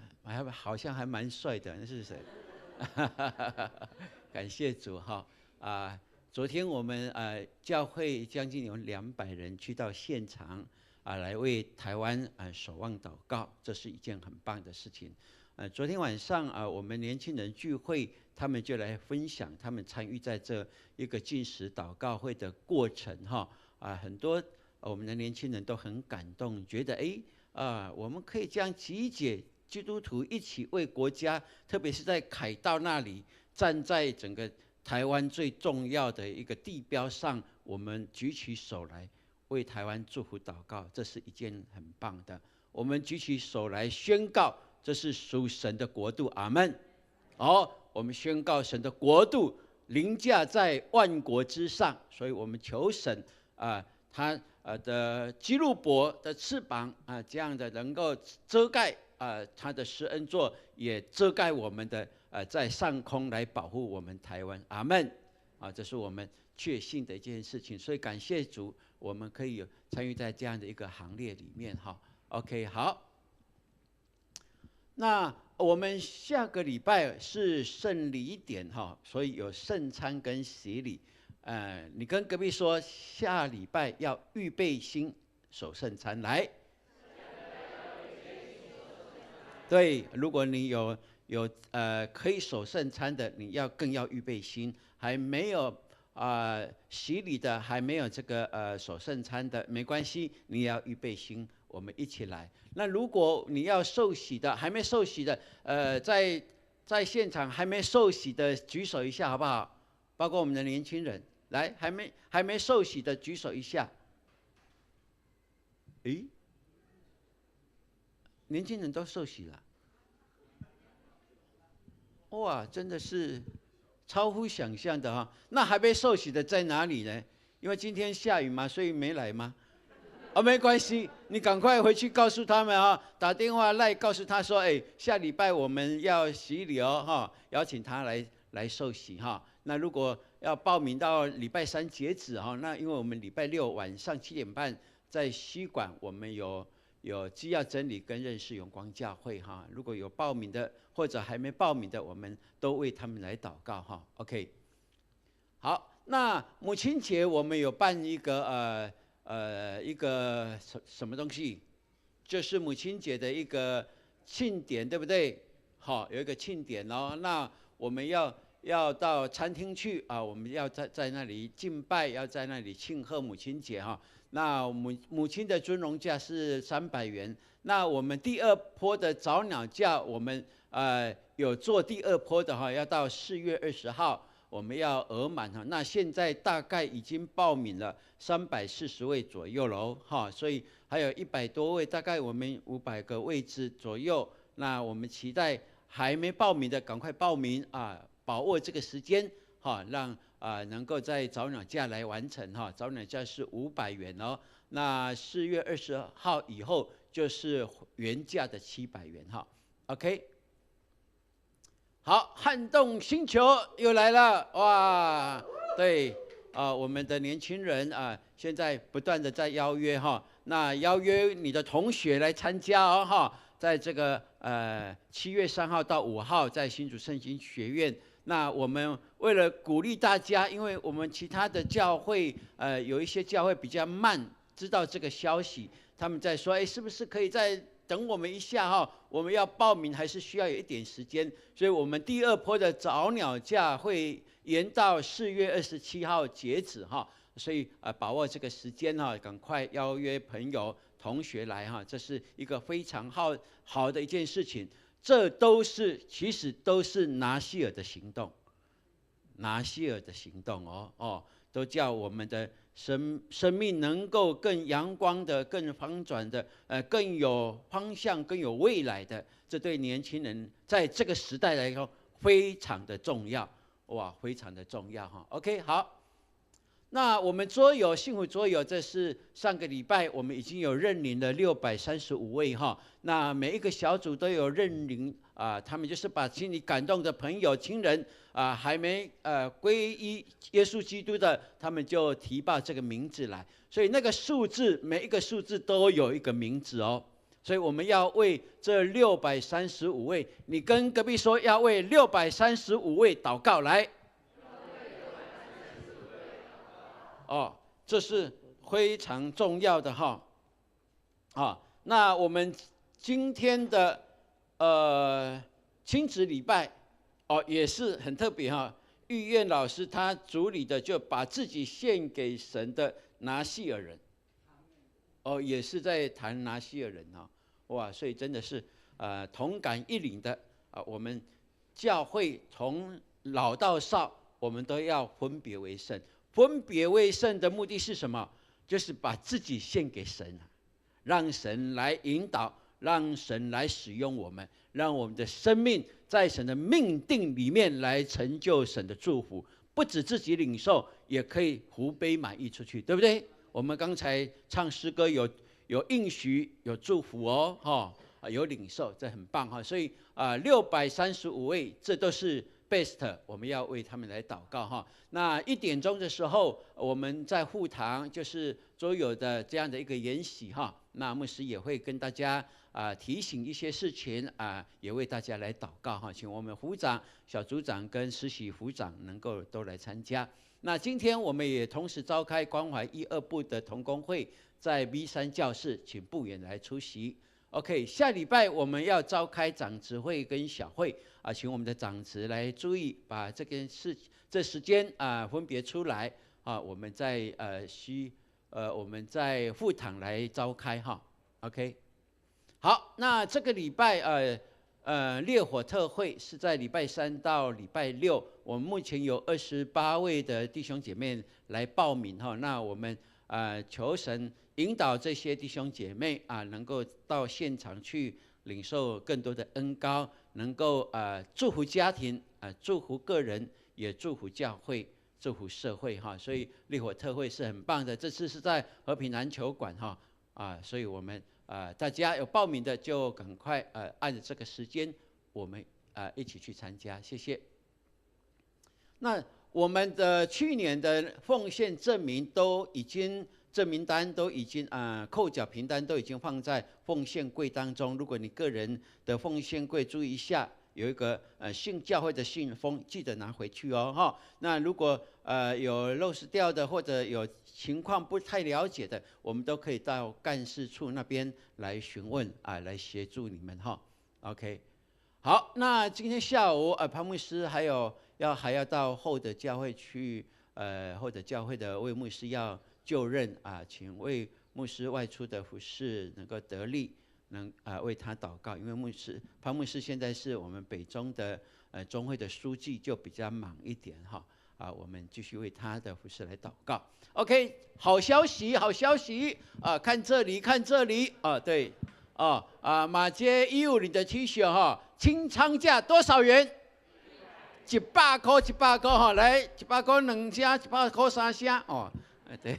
好像还蛮帅的，那是谁？感谢主昨天我们教会将近有200人去到现场来为台湾守望祷告，这是一件很棒的事情。昨天晚上我们年轻人聚会，他们就来分享他们参与在这一个禁食祷告会的过程很多我们的年轻人都很感动，觉得我们可以这样集结基督徒一起为国家，特别是在凯道那里，站在整个台湾最重要的一个地标上，我们举起手来为台湾祝福祷告，这是一件很棒的。我们举起手来宣告，这是属神的国度，阿们。我们宣告神的国度凌驾在万国之上，所以我们求神他的基路伯的翅膀这样的能够遮盖他的施恩座，也遮盖我们的在上空来保护我们台湾，阿们。这是我们确信的一件事情，所以感谢主，我们可以参与在这样的一个行列里面OK， 好。那我们下个礼拜是圣礼典所以有圣餐跟洗礼。你跟隔壁说，下礼拜要预备心守圣餐来。对，如果你有可以守圣餐的，你更要预备心。还没有洗礼的，还没有这个守圣餐的，没关系，你也要预备心。我们一起来。那如果你要受洗的，还没受洗的，在现场还没受洗的举手一下好不好？包括我们的年轻人，来，还没受洗的举手一下。年轻人都受洗了，哇，真的是超乎想象的那还没受洗的在哪里呢？因为今天下雨嘛，所以没来吗？没关系，你赶快回去告诉他们打电话来告诉他说，下礼拜我们要洗礼邀请他来受洗那如果要报名到礼拜3截止那因为我们礼拜6晚上7点半在西馆，我们有基要真理跟认识永光教会如果有报名的或者还没报名的，我们都为他们来祷告OK， 好，那母亲节我们有办一个什么东西，就是母亲节的一个庆典，对不对？有一个庆典那我们要到餐厅去我们要在那里敬拜，要在那里庆贺母亲节那母亲的尊荣价是300元。那我们第2波的早鸟价，我们有做第2波的要到4月20号我们要额满哈。那现在大概已经报名了340位左右了哈，所以还有100多位，大概我们500个位置左右。那我们期待还没报名的赶快报名啊，把握这个时间哈，让能够在早鸟价来完成哈。早鸟价是500元哦。那4月20号以后就是原价的700元哈。OK。好，撼动星球又来了哇！对我们的年轻人现在不断的在邀约哈，那邀约你的同学来参加哦哈，在这个7月3号到5号在新竹圣经学院。那我们为了鼓励大家，因为我们其他的教会有一些教会比较慢知道这个消息，他们在说，是不是可以再等我们一下哈？我们要报名还是需要有一点时间，所以我们第2波的早鸟价会延到4月27号截止哈。所以把握这个时间哈，赶快邀约朋友同学来哈，这是一个非常好的一件事情。这其实都是拿西尔的行动，拿西尔的行动都叫我们的生命能够更阳光的、更翻转的，更有方向、更有未来的。这对年轻人在这个时代来说非常的重要，哇，非常的重要哈。OK， 好。那我们桌友幸福桌友，这是上个礼拜我们已经有认领了635位哈。那每一个小组都有认领他们就是把心里感动的朋友、亲人还没皈依耶稣基督的，他们就提报这个名字来。所以那个数字，每一个数字都有一个名字哦。所以我们要为这635位，你跟隔壁说要为635位祷告来。这是非常重要的哈。那我们今天的亲子礼拜也是很特别哈。玉燕老师他主理的，就把自己献给神的拿西尔人，也是在谈拿西尔人哈。哇，所以真的是同感一领的我们教会从老到少，我们都要分别为圣。分别为圣的目的是什么？就是把自己献给神，让神来引导，让神来使用我们，让我们的生命在神的命定里面来成就神的祝福，不止自己领受，也可以福杯满溢出去，对不对？我们刚才唱诗歌有应许，有祝福有领受，这很棒哈。所以635位，这都是 best， 我们要为他们来祷告哈。那1点钟的时候，我们在护堂就是桌友的这样的一个研习哈。那牧师也会跟大家提醒一些事情也为大家来祷告哈。请我们辅长、小组长跟实习辅长能够都来参加。那今天我们也同时召开关怀1、2部的同工会，在 B3教室，请部员来出席。OK， 下礼拜我们要召开长执会跟小会请我们的长执来注意，把这时间分别出来我们在我们在副堂来召开哈。OK， 好，那这个礼拜烈火特会是在礼拜3到礼拜6，我们目前有28位的弟兄姐妹来报名哈。那我们求神引导这些弟兄姐妹能够到现场去领受更多的恩膏，能够祝福家庭祝福个人，也祝福教会，祝福社会哈。所以烈火特会是很棒的，这次是在和平篮球馆哈所以我们大家有报名的就赶快按着这个时间，我们一起去参加，谢谢。那我们的去年的奉献证明证明单都已经扣缴凭单都已经放在奉献柜当中。如果你个人的奉献柜注意一下，有一个信教会的信封，记得拿回去哈。那如果有漏失掉的，或者有情况不太了解的，我们都可以到干事处那边来询问来协助你们哈。OK， 好，那今天下午潘牧师还要到后的教会去，后的教会的魏牧师要就任请为牧师外出的服事能够得力，能为他祷告，因为潘牧师现在是我们北中的中会的书记，就比较忙一点哈。我们继续为他的服事来祷告。OK， 好消息，好消息啊！看这里，看这里啊，对，马街150的 T 恤哈，清仓价多少元？100块，100块哈，来100块2箱，100块3箱哦，对，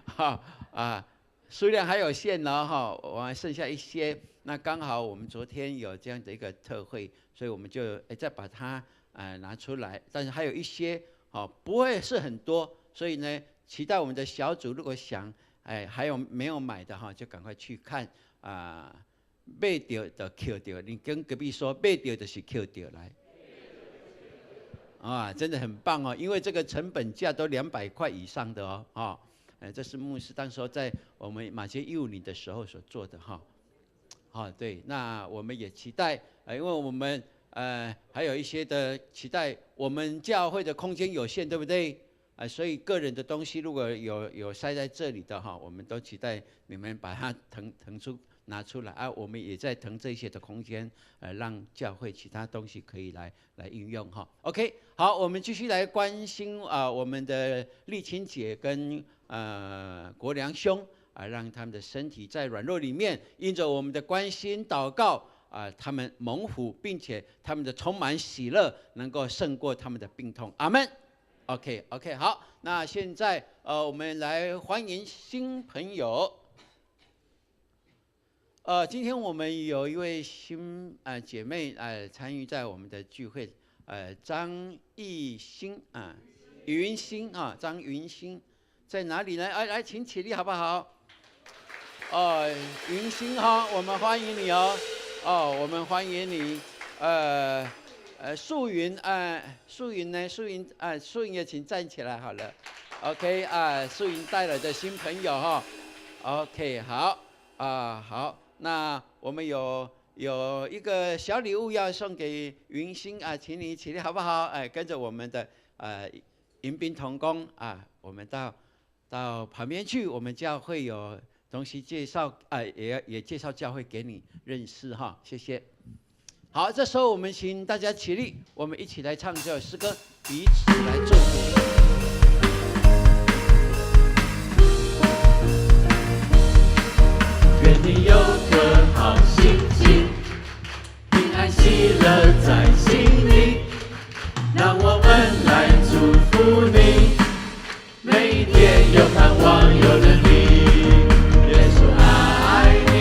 好数量还有限了哈，我还剩下一些。那刚好我们昨天有这样的一个特会，所以我们就再把它拿出来。但是还有一些不会是很多，所以呢，期待我们的小组如果想还有没有买的哈，就赶快去看买到就扣掉。你跟隔壁说买到就是扣掉来。真的很棒哦，因为这个成本价都200块以上的哦，这是牧师当时候在我们马街150的时候所做的哈。对，那我们也期待，因为我们还有一些的期待，我们教会的空间有限，对不对？所以个人的东西如果有塞在这里的哈，我们都期待你们把它拿出来我们也在腾这些的空间，让教会其他东西可以来运用哈。OK， 好，我们继续来关心我们的丽琴姐跟国良兄让他们的身体在软弱里面，因着我们的关心祷告他们蒙福，并且他们的充满喜乐，能够胜过他们的病痛。阿们。OK， 好，那现在我们来欢迎新朋友。今天我们有一位新姐妹参与在我们的聚会，张艺兴云兴张云兴在哪里呢？来，请起立好不好？云兴哈，我们欢迎你哦。我们欢迎你。素云素云呢？素云也请站起来好了。OK 素云带来的新朋友哈。OK 好好。那我们有一个小礼物要送给云兴请你起立好不好？跟着我们的迎宾同工我们到旁边去，我们教会有东西介绍也介绍教会给你认识哈，谢谢。好，这时候我们请大家起立，我们一起来唱这首诗歌，彼此来祝福。愿你有颗好心情，平安喜乐在心里，让我们来祝福你，每一天有盼望有能力。耶稣爱你，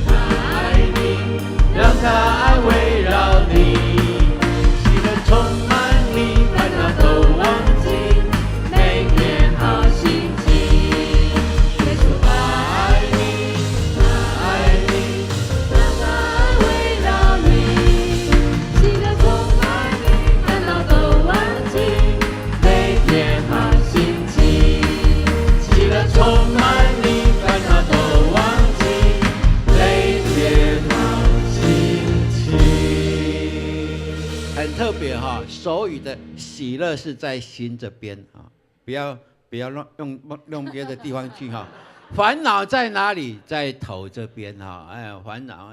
爱你，让他爱围绕你，喜乐充满你，烦恼都忘记，每天好心情。耶稣爱你，爱你，让他爱围绕你，喜乐充满你，烦恼都忘记，每天好心情。喜乐充满你，烦恼都忘记，每天好心情。很特别哈，手语的喜乐是在心这边不要用别的地方去哈。烦恼在哪里？在头这边烦恼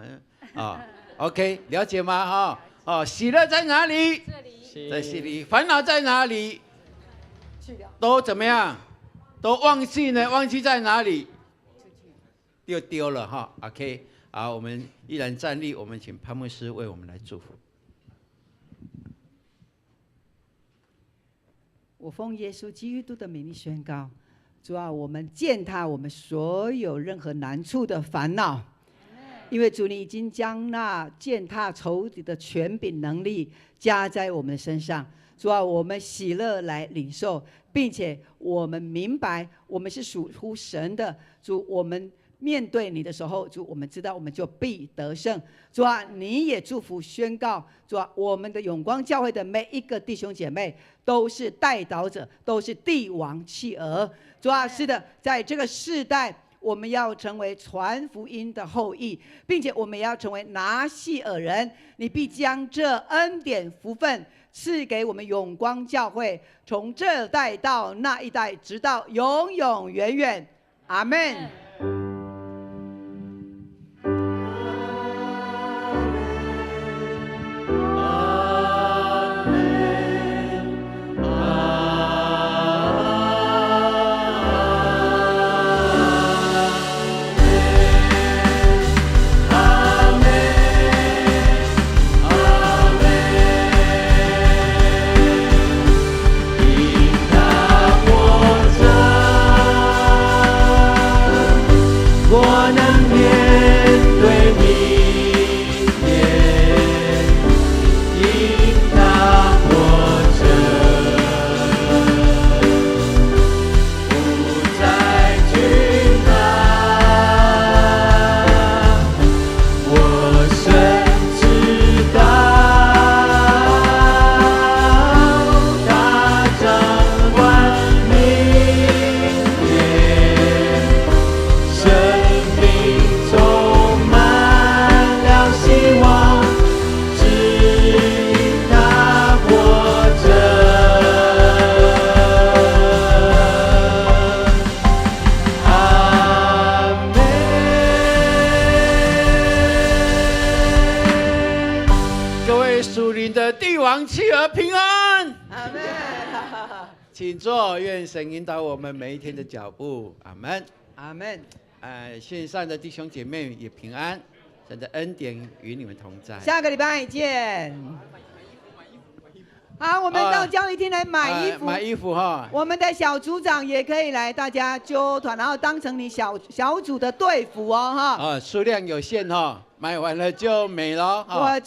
OK， 了解吗喜乐在哪里？这里，在心里。烦恼在哪里？都怎么样？都忘记呢？忘记在哪里？丢了OK， 好，我们依然站立，我们请潘牧师为我们来祝福。我奉耶稣基督的名宣告，主啊，我们践踏我们所有任何难处的烦恼，因为主你已经将那践踏仇敌的权柄能力加在我们的身上。主啊，我们喜乐来领受，并且我们明白我们是属乎神的。主，我们面对你的时候，主，我们知道我们就必得胜。主啊，你也祝福宣告，主啊，我们的永光教会的每一个弟兄姐妹都是代祷者，都是帝王妻儿。主啊，是的，在这个世代，我们要成为传福音的后裔，并且我们也要成为拿细耳人。你必将这恩典福分赐给我们永光教会，从这代到那一代，直到永永远远。阿们。阿各位属灵的帝王妻儿平安。阿门。请坐，愿神引导我们每一天的脚步。阿门。阿门。线上的弟兄姐妹也平安，神的恩典与你们同在。下个礼拜见。好，我们到教育厅来买衣服。买衣服哈。我们的小组长也可以来，大家揪团，然后当成你小组的队服哦，哈。数量有限哈，买完了就没了。我